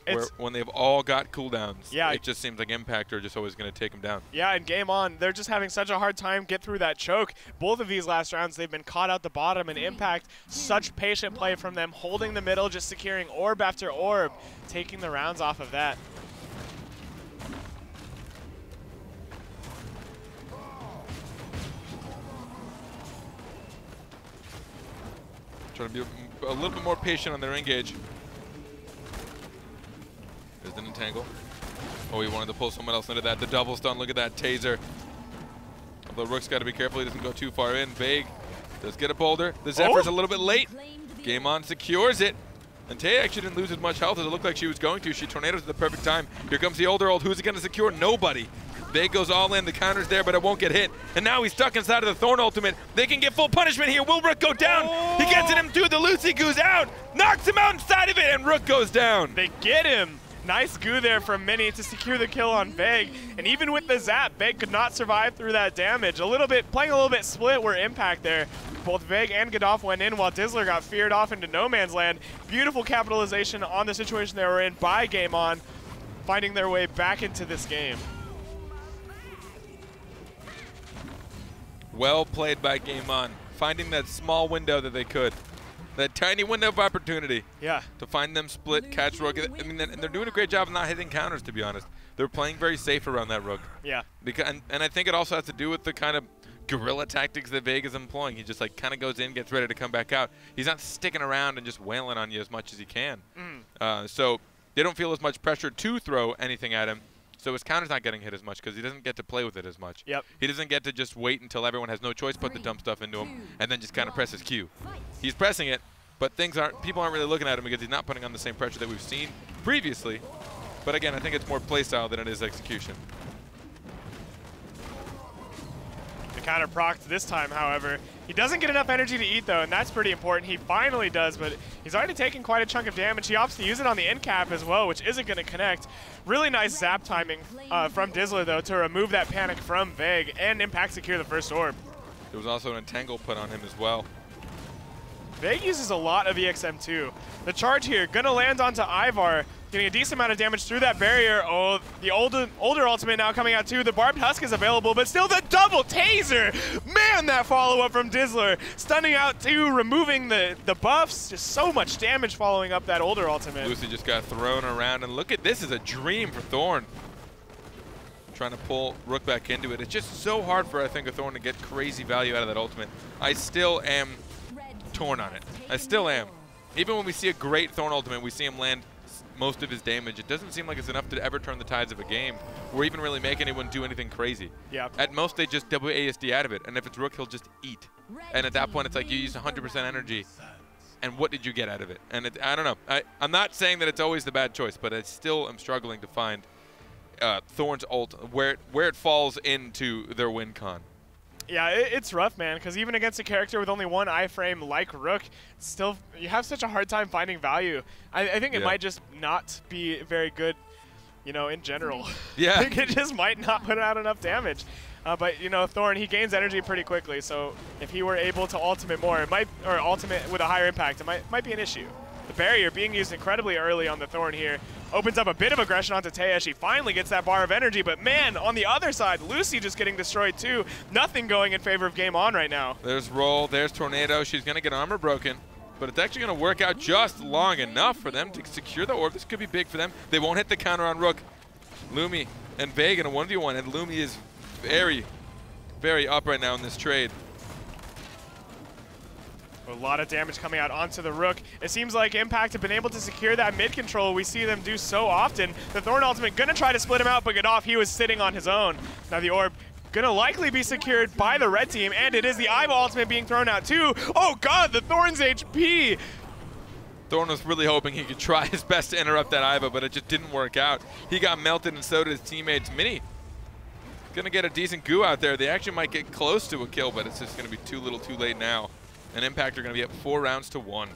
where when they've all got cooldowns, it just seems like Impact are just always going to take them down. Yeah, and Game On, they're just having such a hard time get through that choke. Both of these last rounds, they've been caught out the bottom, and Impact, such patient play from them, holding the middle, just securing orb after orb, taking the rounds off of that. Trying to be a little bit more patient on their engage. There's an entangle. Oh, he wanted to pull someone else into that. The double stun, look at that taser. Although Rook's got to be careful, he doesn't go too far in. Vague does get a boulder. The Zephyr's a little bit late. Game On secures it. And Taya actually didn't lose as much health as it looked like she was going to. She tornadoes at the perfect time. Here comes the older old. Who's it going to secure? Nobody. Vague goes all in. The counter's there, but it won't get hit. And now he's stuck inside of the Thorn ultimate. They can get full punishment here. Will Rook go down? He gets at him too. The Lucy Goo's out. Knocks him out inside of it, and Rook goes down. They get him. Nice goo there from Mini to secure the kill on Vague. And even with the zap, Vague could not survive through that damage. Playing a little bit split were Impact there. Both Vague and Gaddafi went in while Dizzler got feared off into no man's land. Beautiful capitalization on the situation they were in by Game On, finding their way back into this game. Well played by Game On, finding that small window that they could. That tiny window of opportunity. Yeah. To find them split, catch Rook. I mean, and they're doing a great job of not hitting counters, to be honest. They're playing very safe around that Rook. Yeah. And I think it also has to do with the kind of guerrilla tactics that Vega's employing. He just like kind of goes in, gets ready to come back out. He's not sticking around and just wailing on you as much as he can. So they don't feel as much pressure to throw anything at him. So his counter's not getting hit as much because he doesn't get to play with it as much. Yep. He doesn't get to just wait until everyone has no choice but to dump stuff into him and then just kind of press his Q. He's pressing it, but people aren't really looking at him because he's not putting on the same pressure that we've seen previously. But again, I think it's more playstyle than it is execution. The counter procced this time, however. He doesn't get enough energy to eat, though, and that's pretty important. He finally does, but he's already taken quite a chunk of damage. He opts to use it on the end cap as well, which isn't going to connect. Really nice zap timing from Dizzler, though, to remove that panic from Veg and Impact secure the first orb. There was also an entangle put on him as well. Veg uses a lot of EXM too. The charge here, gonna land onto Ivar, getting a decent amount of damage through that barrier. Oh, the older ultimate now coming out too. The Barbed Husk is available, but still the double taser! Man, that follow-up from Dizzler. Stunning out too, removing the buffs. Just so much damage following up that older ultimate. Lucy just got thrown around, and look at this is a dream for Thorn. Trying to pull Rook back into it. It's just so hard for, I think, a Thorn to get crazy value out of that ultimate. I still am torn on it. I still am. Even when we see a great Thorn ultimate, we see him land most of his damage. It doesn't seem like it's enough to ever turn the tides of a game or even really make anyone do anything crazy. Yeah. At most, they just WASD out of it. And if it's Rook, he'll just eat. And at that point, it's like you used 100% energy. And what did you get out of it? And I don't know. I'm not saying that it's always the bad choice, but I still am struggling to find Thorn's ult, where it falls into their win con. Yeah, it's rough, man, because even against a character with only one iframe like Rook, still you have such a hard time finding value. I think it might just not be very good, you know, in general. Yeah. I think it just might not put out enough damage. But, you know, Thorn, he gains energy pretty quickly, so if he were able to ultimate more, or ultimate with a higher impact, it might be an issue. The barrier being used incredibly early on the Thorn here opens up a bit of aggression onto Taya. She finally gets that bar of energy, but man, on the other side, Lucy just getting destroyed too. Nothing going in favor of Game On right now. There's Roll, there's Tornado. She's going to get armor broken, but it's actually going to work out just long enough for them to secure the orb. This could be big for them. They won't hit the counter on Rook. Lumi and Vega in a 1v1, and Lumi is very, very up right now in this trade. A lot of damage coming out onto the Rook. It seems like Impact have been able to secure that mid control we see them do so often. The Thorn ultimate gonna try to split him out, but get off. He was sitting on his own. Now the orb gonna likely be secured by the red team, and it is the Iva ultimate being thrown out too. Oh god, the Thorn's HP! Thorn was really hoping he could try his best to interrupt that Iva, but it just didn't work out. He got melted, and so did his teammates. Mini gonna get a decent goo out there. They actually might get close to a kill, but it's just gonna be too little too late now. And Impact are going to be up 4 rounds to 1.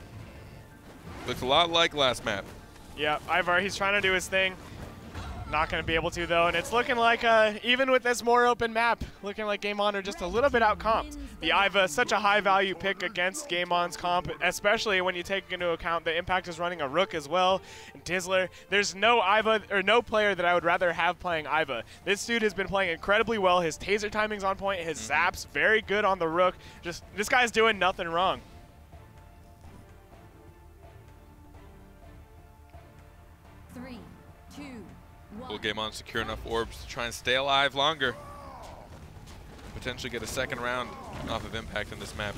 Looks a lot like last map. Yeah, Ivar, he's trying to do his thing. Not going to be able to, though, and it's looking like, even with this more open map, looking like Game On are just a little bit out-comped. The Iva, such a high-value pick against Game On's comp, especially when you take into account the Impact is running a Rook as well, and Dizzler. There's no Iva, or no player that I would rather have playing Iva. This dude has been playing incredibly well. His taser timing's on point. His zaps, very good on the Rook. Just, this guy's doing nothing wrong. Will Game On secure enough orbs to try and stay alive longer? Potentially get a second round off of Impact in this map.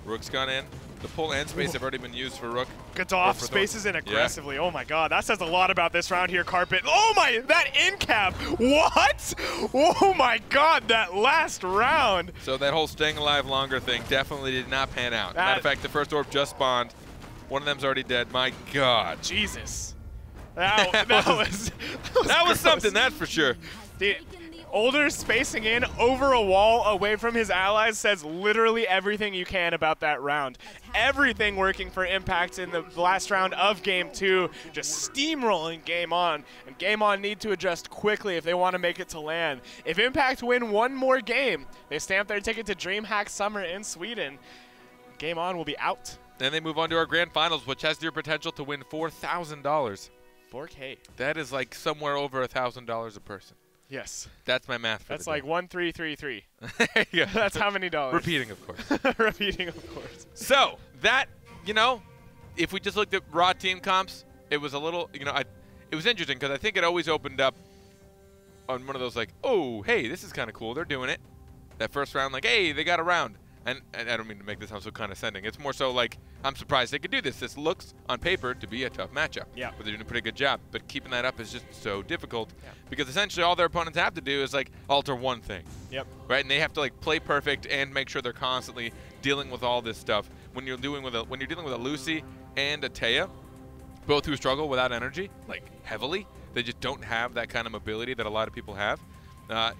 Rook's gone in. The pull and space have already been used for Rook. Gets off, spaces in aggressively. Yeah. Oh my god, that says a lot about this round here, Carpet. Oh my, that in cap. What? Oh my god, that last round. So that whole staying alive longer thing definitely did not pan out. Matter of fact, the first orb just spawned. One of them's already dead. My god. Jesus. That was something, that's for sure. The older spacing in over a wall away from his allies says literally everything you can about that round. Everything working for Impact in the last round of Game 2, just steamrolling Game On. And Game On need to adjust quickly if they want to make it to LAN. If Impact win one more game, they stamp their ticket to DreamHack Summer in Sweden. Game On will be out. Then they move on to our grand finals, which has their potential to win $4,000. 4K. That is like somewhere over $1,000 a person. Yes. That's my math for That's the like day. 1333. Yeah. That's how many dollars? Repeating, of course. Repeating, of course. So, that, you know, if we just looked at raw team comps, it was a little, you know, it was interesting because I think it always opened up on one of those like, oh, hey, this is kind of cool. They're doing it. That first round, like, hey, they got a round. And I don't mean to make this sound so condescending. It's more so like, I'm surprised they could do this. This looks, on paper, to be a tough matchup. Yeah. But they're doing a pretty good job. But keeping that up is just so difficult because essentially all their opponents have to do is, like, alter one thing. Yep. Right? And they have to, like, play perfect and make sure they're constantly dealing with all this stuff. When you're dealing with a Lucy and a Taya, both who struggle without energy, like, heavily, they just don't have that kind of mobility that a lot of people have. I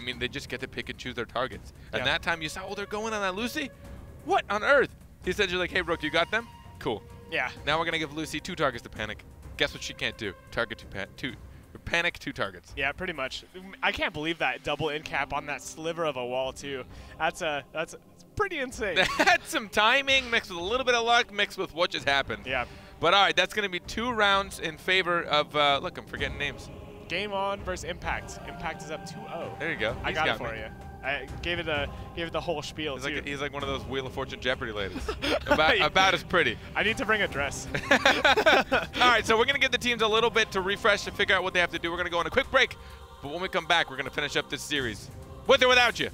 mean, they just get to pick and choose their targets. And that time you saw, oh, they're going on that Lucy? What on earth? He said, you're like, hey, Brooke, you got them? Cool. Yeah. Now we're going to give Lucy 2 targets to panic. Guess what she can't do? Panic 2 targets. Yeah, pretty much. I can't believe that double in cap on that sliver of a wall, too. That's pretty insane. That's some timing mixed with a little bit of luck mixed with what just happened. Yeah. But, all right, that's going to be 2 rounds in favor of, look, I'm forgetting names. Game On versus Impact. Impact is up 2-0. There you go. I got it for you. I gave it the whole spiel. He's like one of those Wheel of Fortune Jeopardy ladies. about as pretty. I need to bring a dress. All right, so we're gonna give the teams a little bit to refresh to figure out what they have to do. We're gonna go on a quick break, but when we come back, we're gonna finish up this series with or without you.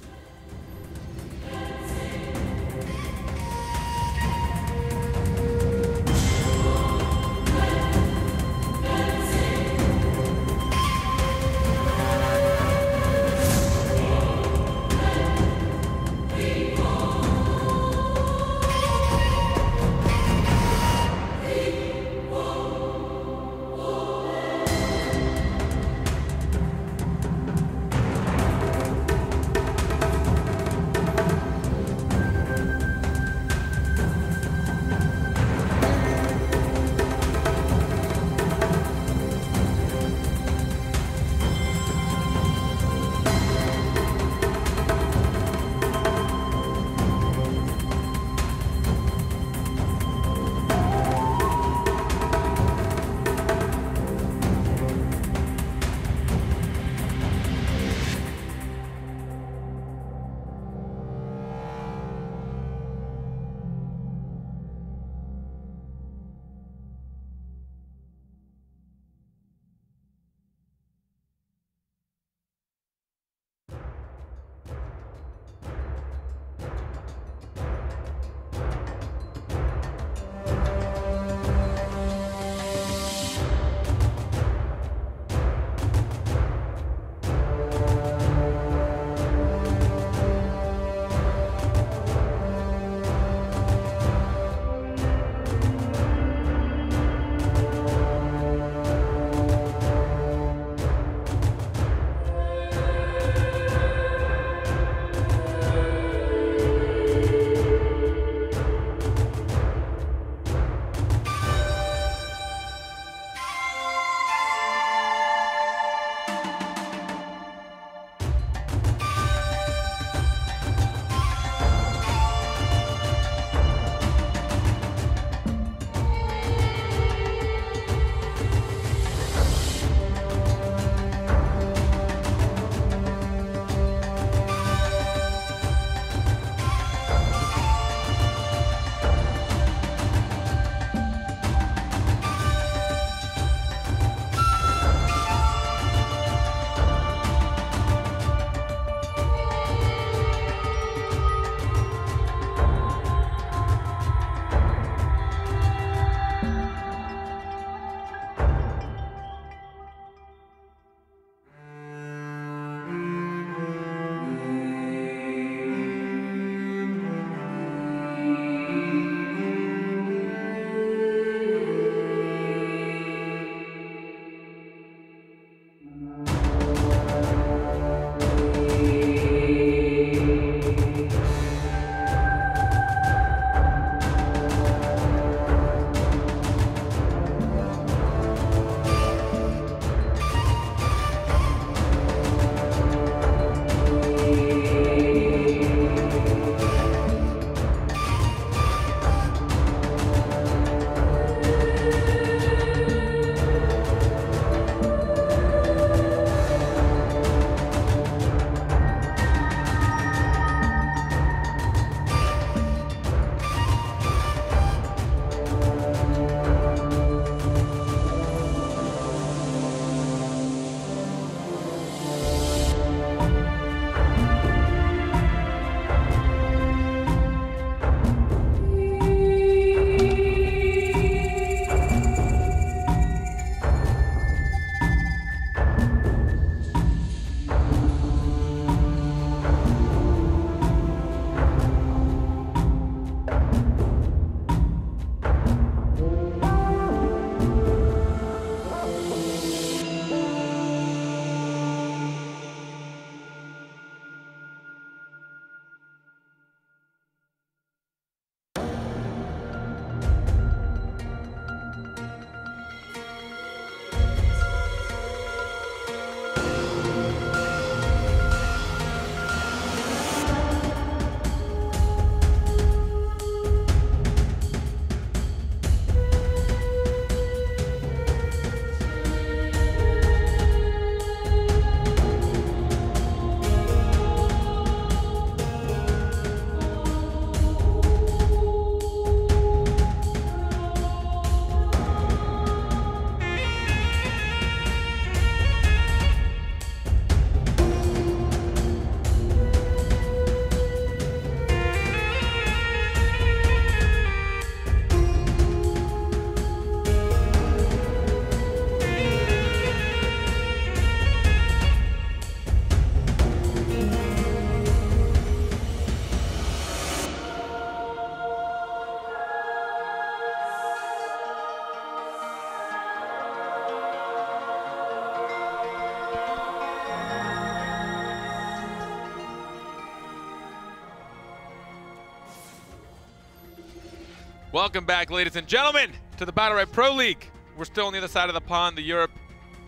Welcome back, ladies and gentlemen, to the Battlerite Pro League. We're still on the other side of the pond, the Europe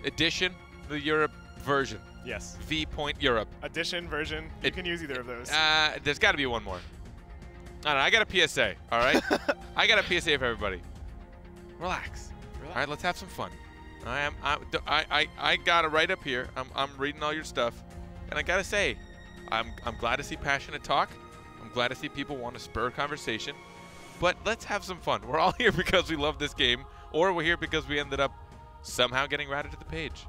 edition, the Europe version. Yes. V-Point Europe. Edition, version, you can use either of those. There's got to be one more. I don't know, I got a PSA, all right? I got a PSA for everybody. Relax. All right, let's have some fun. I got it right up here. I'm reading all your stuff, and I gotta say, I'm glad to see passionate talk. I'm glad to see people want to spur conversation. But let's have some fun. We're all here because we love this game, or we're here because we ended up somehow getting routed to the page.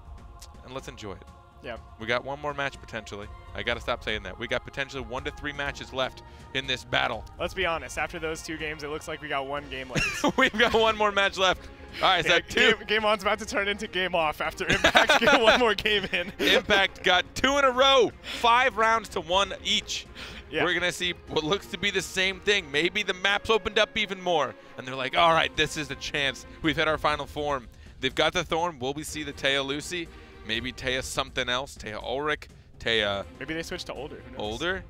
And let's enjoy it. Yeah. We got one more match potentially. I got to stop saying that. We got potentially 1 to 3 matches left in this battle. Let's be honest. After those 2 games, it looks like we got 1 game left. We've got 1 more match left. All right, so yeah, game on's about to turn into game off after Impact get 1 more game in. Impact got 2 in a row, 5 rounds to 1 each. Yeah. We're going to see what looks to be the same thing. Maybe the map's opened up even more, and they're like, all right, this is the chance. We've hit our final form. They've got the Thorn. Will we see the Taya Lucy? Maybe Taya something else, Taya Ulrich, Taya... Maybe they switched to Older. Who knows? Older?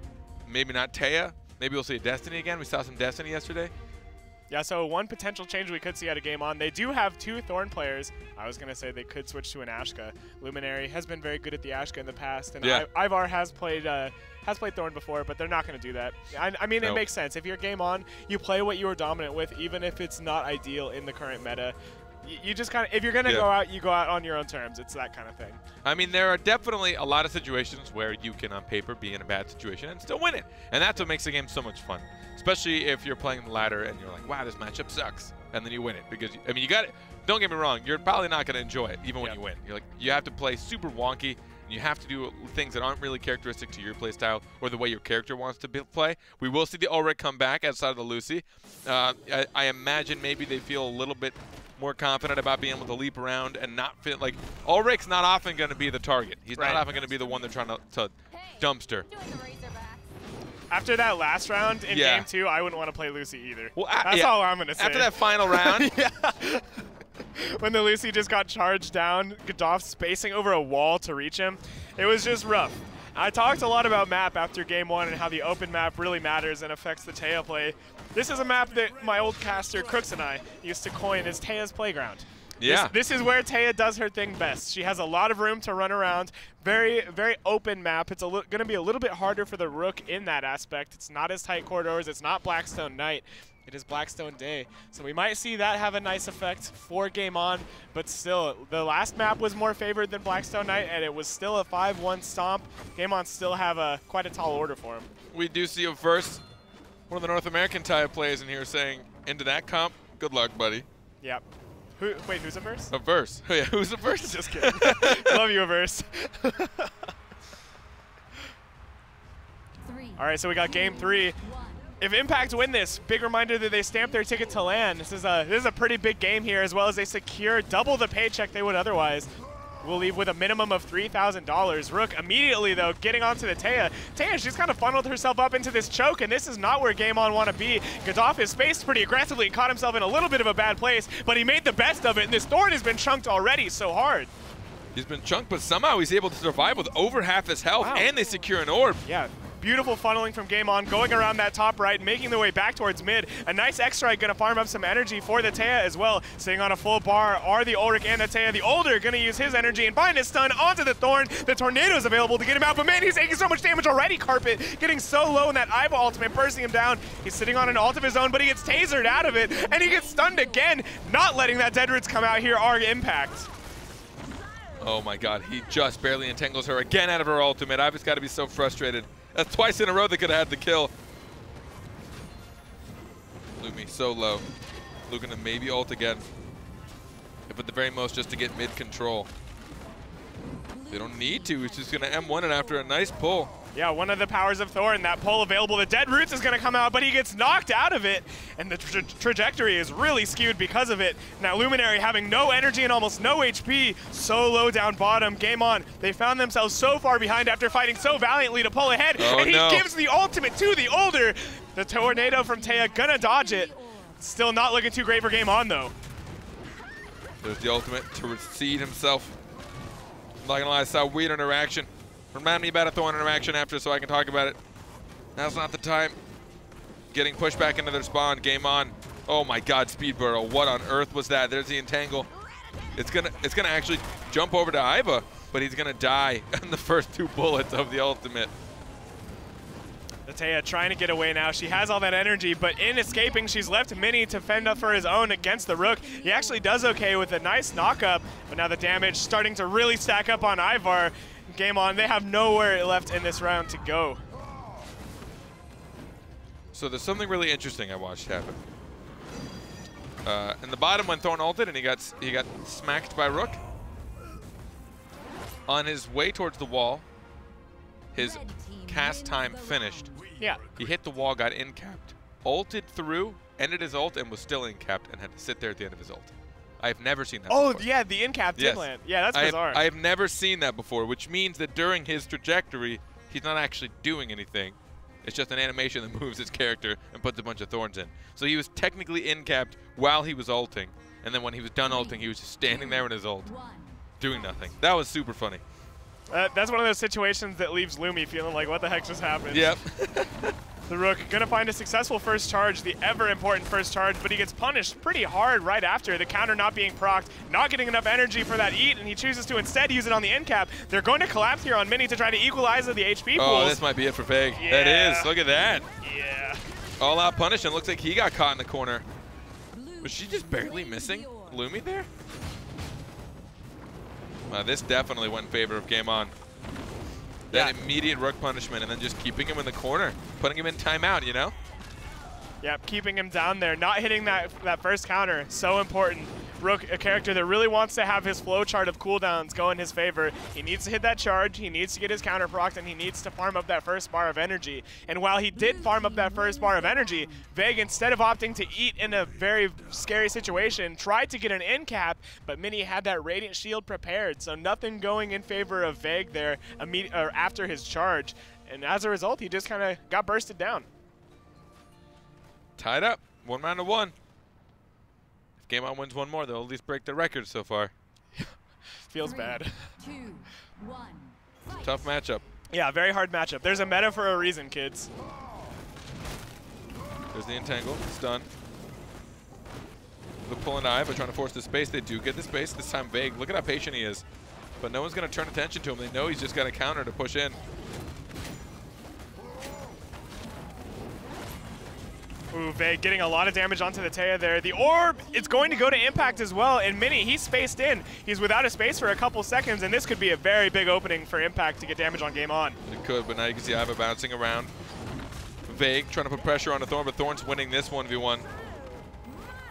Maybe not Taya. Maybe we'll see a Destiny again. We saw some Destiny yesterday. Yeah, so one potential change we could see at a game on. They do have 2 Thorn players. I was going to say they could switch to an Ashka. Luminary has been very good at the Ashka in the past, and yeah. Ivar has played Thorn before, but they're not going to do that. I mean, nope. It makes sense. If you're game on, you play what you were dominant with, even if it's not ideal in the current meta. You just kind of, if you're going to go out, you go out on your own terms. It's that kind of thing. I mean, there are definitely a lot of situations where you can, on paper, be in a bad situation and still win it. And that's what makes the game so much fun, especially if you're playing the ladder and you're like, wow, this matchup sucks. And then you win it because, I mean, you got it. Don't get me wrong. You're probably not going to enjoy it, even when you win. You're like, you have to play super wonky. And you have to do things that aren't really characteristic to your play style or the way your character wants to play. We will see the Ulrich come back outside of the Lucy. I imagine maybe they feel a little bit more confident about being able to leap around and not feel like Ulrich's not often going to be the target. He's not often going to be the one they're trying to dumpster. After that last round in game 2, I wouldn't want to play Lucy either. Well, that's all I'm going to say. After that final round, when the Lucy just got charged down, Godolph spacing over a wall to reach him, it was just rough. I talked a lot about map after game 1 and how the open map really matters and affects the Taya play. This is a map that my old caster, Crooks, and I used to coin as Taya's playground. Yeah. This is where Taya does her thing best. She has a lot of room to run around. Very, very open map. It's going to be a little bit harder for the Rook in that aspect. It's not as tight corridors. It's not Blackstone Night. It is Blackstone Day. So we might see that have a nice effect for game on, but still, the last map was more favored than Blackstone Night, and it was still a 5-1 stomp. Game on still have quite a tall order for him. We do see a verse. One of the North American Taya players in here saying, into that comp, good luck, buddy. Yep. Wait, who's a verse? A verse. Yeah, who's a verse? Just kidding. Love you, a verse. All right, so we got game 3. If Impact win this, big reminder that they stamp their ticket to LAN. This is a pretty big game here, as well as they secure double the paycheck they would otherwise. We'll leave with a minimum of $3,000. Rook immediately, though, getting onto the Taya. Taya, she's kind of funneled herself up into this choke, and this is not where Game On want to be. Godolph is spaced pretty aggressively and caught himself in a little bit of a bad place, but he made the best of it, and this Thorn has been chunked already so hard. He's been chunked, but somehow he's able to survive with over half his health, and they secure an orb. Yeah. Beautiful funneling from Game On, going around that top right, making their way back towards mid. A nice X-Strike going to farm up some energy for the Taya as well. Sitting on a full bar are the Ulrich and the Taya. The Older going to use his energy and find his stun onto the Thorn. The Tornado is available to get him out, but man, he's taking so much damage already. Carpet getting so low in that Iva ultimate, bursting him down. He's sitting on an ult of his own, but he gets tasered out of it, and he gets stunned again. Not letting that Dead Roots come out here are Impact. Oh my god, he just barely entangles her again out of her ultimate. Iva's got to be so frustrated. That's twice in a row they could have had the kill. Lumi so low. Looking to maybe ult again. If at the very most just to get mid control. They don't need to. He's just going to M1 it after a nice pull. Yeah, one of the powers of Thorn, that pull available. The Dead Roots is going to come out, but he gets knocked out of it, and the trajectory is really skewed because of it. Now Luminary having no energy and almost no HP, so low down bottom. Game On. They found themselves so far behind after fighting so valiantly to pull ahead, and he gives the ultimate to the Older. The Tornado from Taya gonna dodge it. Still not looking too great for Game On, though. There's the ultimate to recede himself. I'm not gonna lie, I saw a weird interaction. Remind me about a Thorn interaction after so I can talk about it. Now's not the time. Getting pushed back into their spawn. Game On. Oh my God, speed burrow. What on earth was that? There's the entangle. It's gonna actually jump over to Iva, but he's gonna die in the first 2 bullets of the ultimate. Taya trying to get away now. She has all that energy, but in escaping, she's left Mini to fend up for his own against the Rook. He actually does okay with a nice knock-up, but now the damage starting to really stack up on Ivar. Game on, they have nowhere left in this round to go. So there's something really interesting I watched happen. In the bottom when Thorn ulted and he got smacked by Rook. On his way towards the wall, his cast time finished. Yeah. He hit the wall, got in-capped, ulted through, ended his ult, and was still in-capped and had to sit there at the end of his ult. I've never seen that before. Yeah, the in-cap did land. Yeah, that's bizarre. I have never seen that before, which means that during his trajectory, he's not actually doing anything. It's just an animation that moves his character and puts a bunch of thorns in. So he was technically in-capped while he was ulting, and then when he was done ulting, he was just standing there in his ult, doing nothing. That was super funny. That's one of those situations that leaves Lumi feeling like, what the heck just happened? Yep. The Rook gonna find a successful first charge, the ever important first charge, but he gets punished pretty hard right after. The counter not being procced, not getting enough energy for that eat, and he chooses to instead use it on the end cap. They're going to collapse here on Mini to try to equalize the HP pools. Oh, this might be it for Veg. Yeah. That is. Look at that. Yeah. All out punishment. Looks like he got caught in the corner. Was she just barely missing Lumi there? This definitely went in favor of Game On. That immediate Rook punishment and then just keeping him in the corner, putting him in timeout, you know? Yep, keeping him down there, not hitting that first counter, so important. Rook, a character that really wants to have his flow chart of cooldowns go in his favor. He needs to hit that charge, he needs to get his counter procced, and he needs to farm up that first bar of energy. And while he did farm up that first bar of energy, Veg, instead of opting to eat in a very scary situation, tried to get an end cap, but Mini had that Radiant Shield prepared, so nothing going in favor of Veg there after his charge. And as a result, he just kind of got bursted down. Tied up, 1 round to 1. If Game On wins one more, they'll at least break their record so far. Feels bad. 2, 1. Tough matchup. Yeah, very hard matchup. There's a meta for a reason, kids. There's the entangle, stun. Look, pulling Iva, trying to force the space. They do get the space. This time Vague. Look at how patient he is. But no one's going to turn attention to him. They know he's just got a counter to push in. Ooh, Vague getting a lot of damage onto the Taya there. The orb is going to go to Impact as well, and Mini, he's spaced in. He's without a space for a couple seconds, and this could be a very big opening for Impact to get damage on Game On. It could, but now you can see Iva bouncing around. Vague trying to put pressure on the Thorn, but Thorn's winning this 1v1.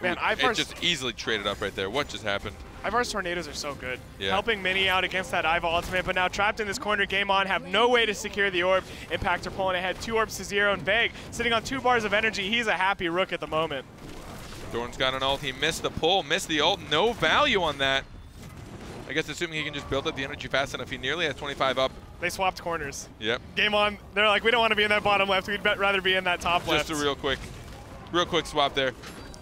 Man, it just easily traded up right there. What just happened? Ivar's tornadoes are so good. Yeah. Helping Mini out against that Iva ultimate, but now trapped in this corner, Game On have no way to secure the orb. Impact are pulling ahead 2 orbs to 0, and Vague sitting on 2 bars of energy. He's a happy Rook at the moment. Thorn's got an ult. He missed the pull, missed the ult. No value on that. I guess assuming he can just build up the energy fast enough. He nearly has 25 up. They swapped corners. Yep. Game On, they're like, we don't want to be in that bottom left. We'd rather be in that top left. Just a real quick swap there.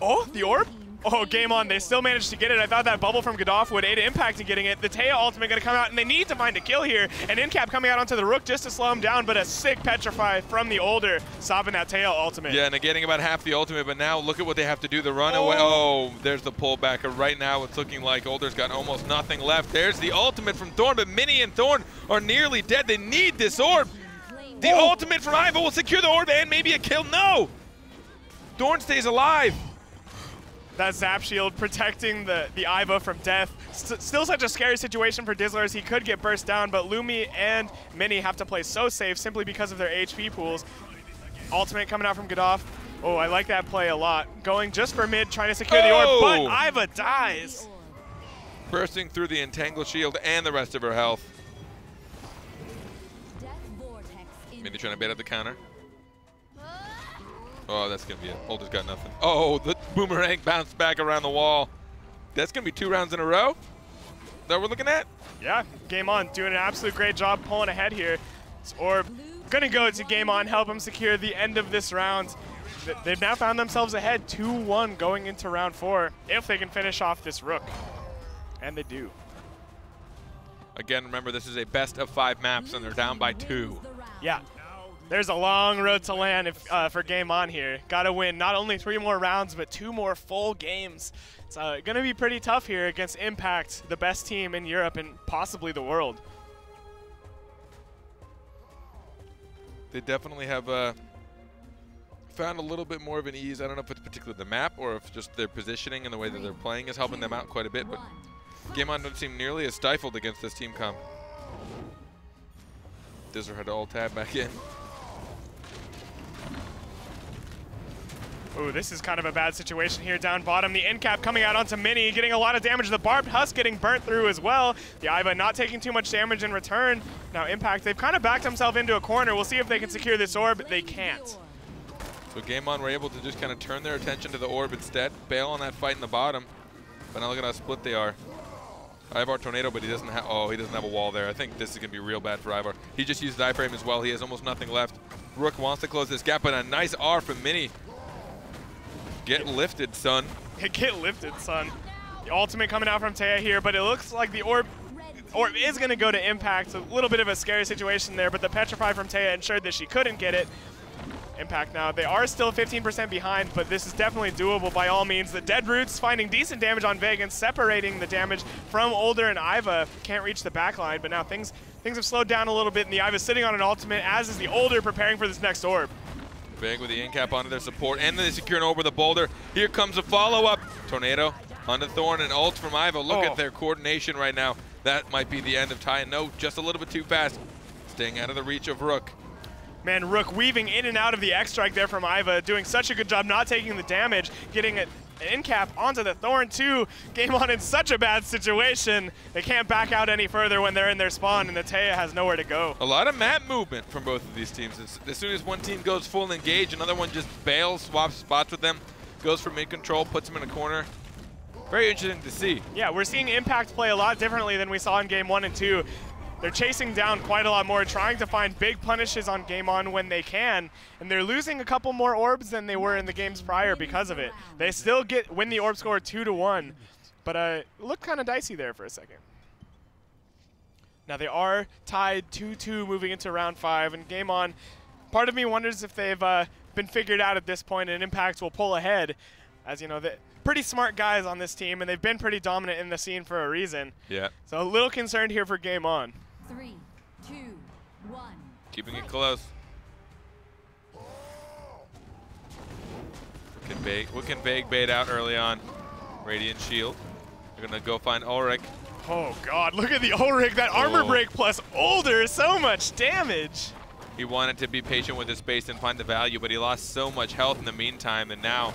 Oh, the orb? Oh, Game On, they still managed to get it. I thought that bubble from Godolph would aid Impact in getting it. The Taya ultimate going to come out, and they need to find a kill here. And Incap coming out onto the Rook just to slow him down, but a sick Petrify from the Older, stopping that Taya ultimate. Yeah, negating about half the ultimate, but now look at what they have to do. The runaway. Oh, there's the pullback. Right now it's looking like Older's got almost nothing left. There's the ultimate from Thorn, but Mini and Thorn are nearly dead. They need this orb. The ultimate from Iva will secure the orb and maybe a kill. No! Thorn stays alive. That Zap Shield protecting the Iva from death. Still such a scary situation for Dizzler as he could get burst down, but Lumi and Mini have to play so safe simply because of their HP pools. Ultimate coming out from Godolph. Oh, I like that play a lot. Going just for mid, trying to secure the orb, but Iva dies. Bursting through the Entangle Shield and the rest of her health. Mini trying to bait up the counter. Oh, that's going to be it. Older's got nothing. Oh, the boomerang bounced back around the wall. That's going to be 2 rounds in a row that we're looking at? Yeah, Game On doing an absolute great job pulling ahead here. This orb going to go to Game On, help him secure the end of this round. They've now found themselves ahead 2-1 going into round 4 if they can finish off this Rook. And they do. Again, remember, this is a best of 5 maps, and they're down by 2. Yeah. There's a long road to land for Game On here. Got to win not only 3 more rounds, but 2 more full games. It's going to be pretty tough here against Impact, the best team in Europe and possibly the world. They definitely have found a little bit more of an ease. I don't know if it's particularly the map or if just their positioning and the way that they're playing is helping them out quite a bit, but Game On doesn't seem nearly as stifled against this team comp. Dizzler had to alt tab back in. Ooh, this is kind of a bad situation here down bottom. The end cap coming out onto Mini, getting a lot of damage. The Barbed Husk getting burnt through as well. The Iva not taking too much damage in return. Now Impact, they've kind of backed themselves into a corner. We'll see if they can secure this orb. They can't. So Game On were able to just kind of turn their attention to the orb instead, bail on that fight in the bottom. But now look at how split they are. Ivar Tornado, but he doesn't have, he doesn't have a wall there. I think this is going to be real bad for Ivar. He just used iframe as well. He has almost nothing left. Rook wants to close this gap, but a nice R from Mini. Get lifted, son. Get lifted, son. The ultimate coming out from Taya here, but it looks like the orb is going to go to Impact. A little bit of a scary situation there, but the Petrify from Taya ensured that she couldn't get it. Impact now, they are still 15% behind, but this is definitely doable by all means. The Dead Roots finding decent damage on Veg and separating the damage from Older and Iva. Can't reach the backline, but now things have slowed down a little bit, and the Iva's sitting on an ultimate, as is the Older preparing for this next orb. Veg with the in cap onto their support, and then they secure an orb with a boulder. Here comes a follow-up. Tornado onto Thorn and ult from Iva. Look at their coordination right now. That might be the end of Ty. No, just a little bit too fast. Staying out of the reach of Rook. Man, Rook weaving in and out of the X-Strike there from Iva, doing such a good job not taking the damage, getting an in cap onto the Thorn too. Game On in such a bad situation. They can't back out any further when they're in their spawn, and the Taya has nowhere to go. A lot of map movement from both of these teams. As soon as one team goes full engage, another one just bails, swaps spots with them, goes for mid control, puts them in a corner. Very interesting to see. Yeah, we're seeing Impact play a lot differently than we saw in Game 1 and 2. They're chasing down quite a lot more, trying to find big punishes on Game On when they can, and they're losing a couple more orbs than they were in the games prior because of it. They still win the orb score 2-1, but look kind of dicey there for a second. Now they are tied 2-2 moving into round 5, and Game On, part of me wonders if they've been figured out at this point and Impact will pull ahead. As you know, pretty smart guys on this team, and they've been pretty dominant in the scene for a reason. Yeah. So a little concerned here for Game On. 3, 2, 1. Keeping it close. What can Vague bait out early on? Radiant Shield. They're going to go find Ulrich. Oh, God. Look at the Ulrich. That armor break plus Older. So much damage. He wanted to be patient with his space and find the value, but he lost so much health in the meantime, and now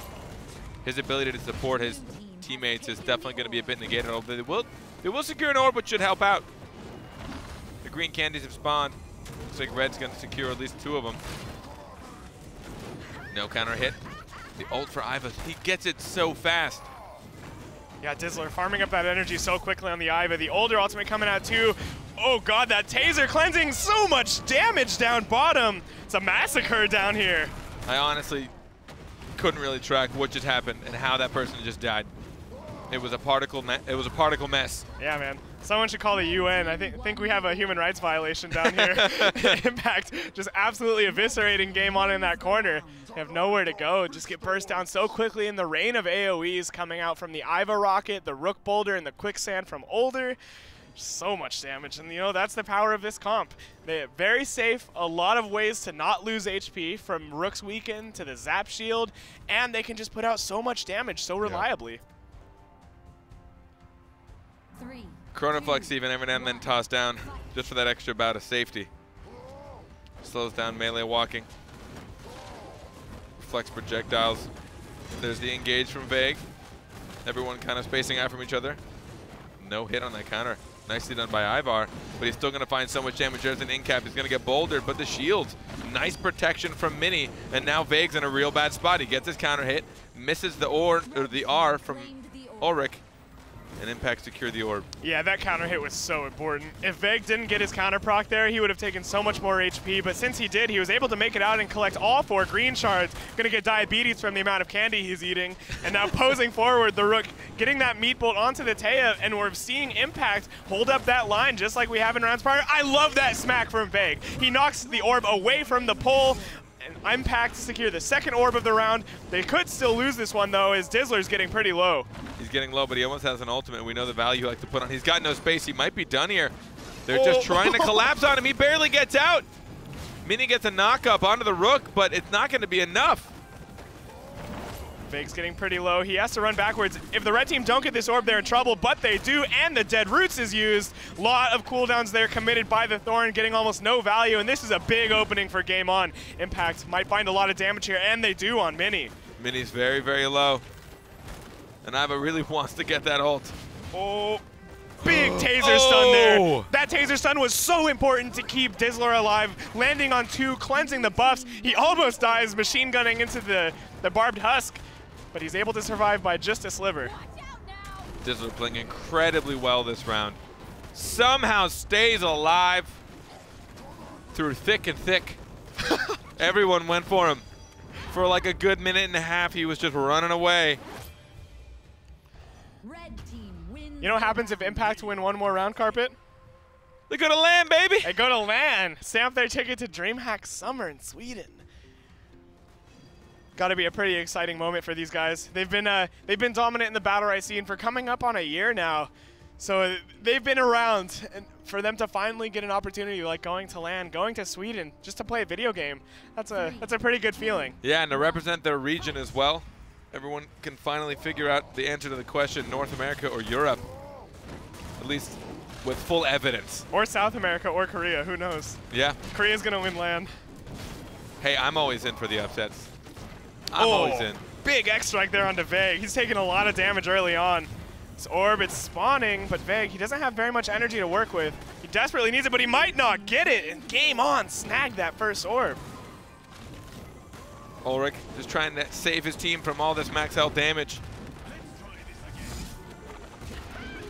his ability to support his teammates is definitely going to be a bit negated. They will secure an orb, which should help out. The green candies have spawned. Looks like Red's going to secure at least 2 of them. No counter hit. The ult for Iva. He gets it so fast. Yeah, Dizzler farming up that energy so quickly on the Iva. The Older ultimate coming out too. Oh God, that taser cleansing so much damage down bottom. It's a massacre down here. I honestly couldn't really track what just happened and how that person just died. It was a particle mess. Yeah, man. Someone should call the UN. I think we have a human rights violation down here. Impact just absolutely eviscerating Game On in that corner. They have nowhere to go. Just get burst down so quickly in the rain of AoEs coming out from the Iva rocket, the Rook boulder, and the quicksand from Older. So much damage, and you know, that's the power of this comp. They're very safe, a lot of ways to not lose HP, from Rook's Weaken to the Zap Shield, and they can just put out so much damage so reliably. 3. Chronoflex even every now and then tossed down just for that extra bout of safety. Slows down melee walking. Flex projectiles. There's the engage from Vague. Everyone kind of spacing out from each other. No hit on that counter. Nicely done by Ivar, but he's still going to find so much damage. There's an in-cap. He's going to get bouldered, but the shields. Nice protection from Mini, and now Vague's in a real bad spot. He gets his counter hit, misses the R from Ulrich, and Impact secure the orb. Yeah, that counter hit was so important. If Vague didn't get his counter proc there, he would have taken so much more HP, but since he did, he was able to make it out and collect all 4 green shards. Gonna get diabetes from the amount of candy he's eating, and now posing forward, the Rook getting that meat bolt onto the Taya, and we're seeing Impact hold up that line just like we have in rounds prior. I love that smack from Vague. He knocks the orb away from the pole, and Impact to secure the second orb of the round. They could still lose this one, though, as Dizzler's getting pretty low. He's getting low, but he almost has an ultimate. We know the value he likes to put on. He's got no space. He might be done here. They're just trying to collapse on him. He barely gets out. Mini gets a knock-up onto the Rook, but it's not going to be enough. Vague's getting pretty low. He has to run backwards. If the red team don't get this orb, they're in trouble, but they do, and the Dead Roots is used. Lot of cooldowns there committed by the Thorn, getting almost no value, and this is a big opening for game on. Impact might find a lot of damage here, and they do on Mini. Mini's very, very low. And Iva really wants to get that ult. Oh. Big taser stun there. That taser stun was so important to keep Dizzler alive, landing on 2, cleansing the buffs. He almost dies machine gunning into the barbed husk, but he's able to survive by just a sliver. Dizzler playing incredibly well this round. Somehow stays alive through thick and thick. Everyone went for him. For like a good minute and a half, he was just running away. You know what happens if Impact win one more round, Carpet? They go to LAN, baby. They go to LAN. Stamp their ticket to DreamHack Summer in Sweden. Got to be a pretty exciting moment for these guys. They've been dominant in the Battlerite scene for coming up on a year now. So they've been around, and for them to finally get an opportunity like going to LAN, going to Sweden, just to play a video game, that's a pretty good feeling. Yeah, and to represent their region as well. Everyone can finally figure out the answer to the question, North America or Europe, at least with full evidence. Or South America or Korea, who knows? Yeah. Korea's gonna win LAN. Hey, I'm always in for the upsets. I'm always in. Big X-Strike there onto Vague. He's taking a lot of damage early on. This orb, it's spawning, but Vague, he doesn't have very much energy to work with. He desperately needs it, but he might not get it, and game on, snagged that first orb. Ulrich just trying to save his team from all this max health damage.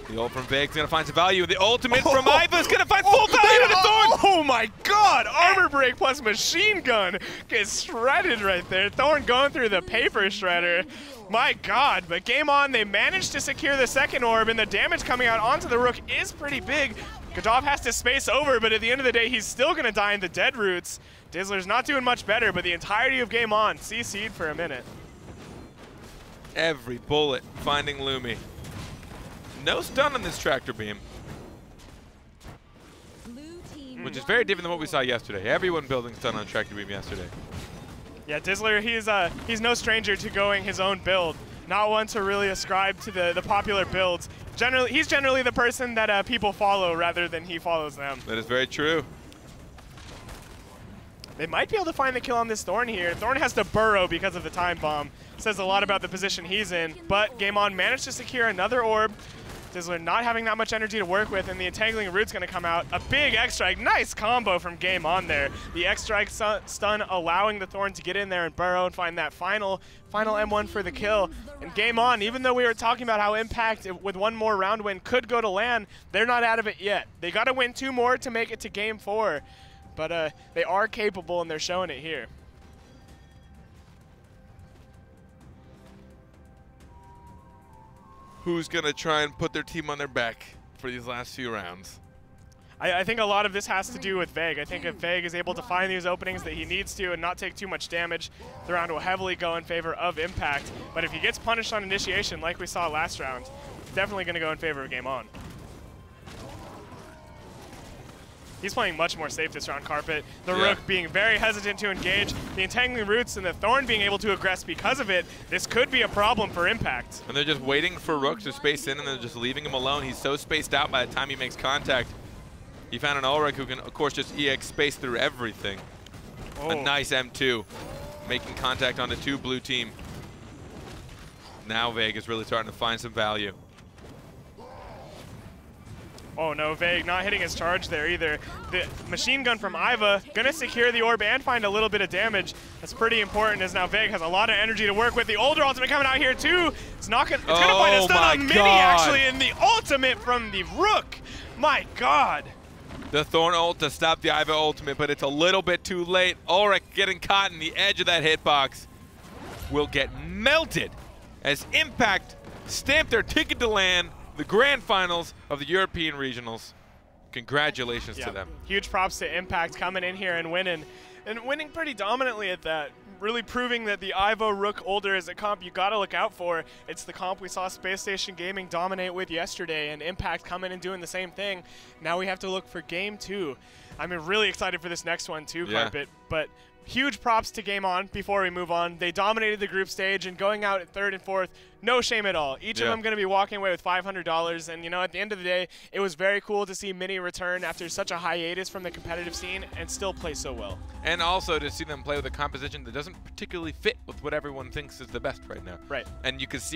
The ult from Vague's gonna find some value. The ultimate from Iva's gonna find full value to the Thorn! Oh my god! Armor break plus machine gun gets shredded right there. Thorn going through the paper shredder. My god, but game on, they managed to secure the second orb, and the damage coming out onto the Rook is pretty big. Godov has to space over, but at the end of the day, he's still gonna die in the Dead Roots. Dizzler's not doing much better, but the entirety of game on, CC'd for a minute. Every bullet finding Lumi. No stun on this tractor beam. Which is very different than what we saw yesterday. Everyone building stun on tractor beam yesterday. Yeah, Dizzler, he's no stranger to going his own build. Not one to really ascribe to the popular builds. He's generally the person that people follow rather than he follows them. That is very true. They might be able to find the kill on this Thorn here. Thorn has to burrow because of the time bomb. Says a lot about the position he's in, but Game On managed to secure another orb. Dizzler not having that much energy to work with, and the Entangling Root's gonna come out. A big X-Strike, nice combo from Game On there. The X-Strike stun allowing the Thorn to get in there and burrow and find that final M1 for the kill. And Game On, even though we were talking about how Impact with one more round win could go to LAN, they're not out of it yet. They gotta win 2 more to make it to Game 4. But they are capable, and they're showing it here. Who's going to try and put their team on their back for these last few rounds? I think a lot of this has to do with Vague. I think if Vague is able to find these openings that he needs to and not take too much damage, the round will heavily go in favor of Impact. But if he gets punished on initiation like we saw last round, it's definitely going to go in favor of Game On. He's playing much more safe this round, Carpet. The Rook being very hesitant to engage. The Entangling Roots and the Thorn being able to aggress because of it. This could be a problem for Impact. And they're just waiting for Rook to space in, and they're just leaving him alone. He's so spaced out by the time he makes contact. He found an Ulrich who can, of course, just EX space through everything. A nice M2, making contact on the 2 blue team. Now Vague is really starting to find some value. Oh no, Vague not hitting his charge there either. The machine gun from Iva gonna secure the orb and find a little bit of damage. That's pretty important, as now Vague has a lot of energy to work with. The older ultimate coming out here too. It's gonna find a stun on Mini actually, and the ultimate from the Rook. My God. The Thorn ult to stop the Iva ultimate, but it's a little bit too late. Ulrich getting caught in the edge of that hitbox will get melted as Impact stamped their ticket to land the grand finals of the European regionals. Congratulations to them. Huge props to Impact coming in here and winning pretty dominantly at that. Really proving that the Ivo Rook Older is a comp you got to look out for. It's the comp we saw Space Station Gaming dominate with yesterday, and Impact coming and doing the same thing. Now we have to look for Game 2. I'm really excited for this next one too, Carpet, but huge props to Game On before we move on. They dominated the group stage, and going out at 3rd and 4th, no shame at all. Each of them going to be walking away with $500, and you know, at the end of the day, it was very cool to see Mini return after such a hiatus from the competitive scene and still play so well. And also to see them play with a composition that doesn't particularly fit with what everyone thinks is the best right now. Right. And you can see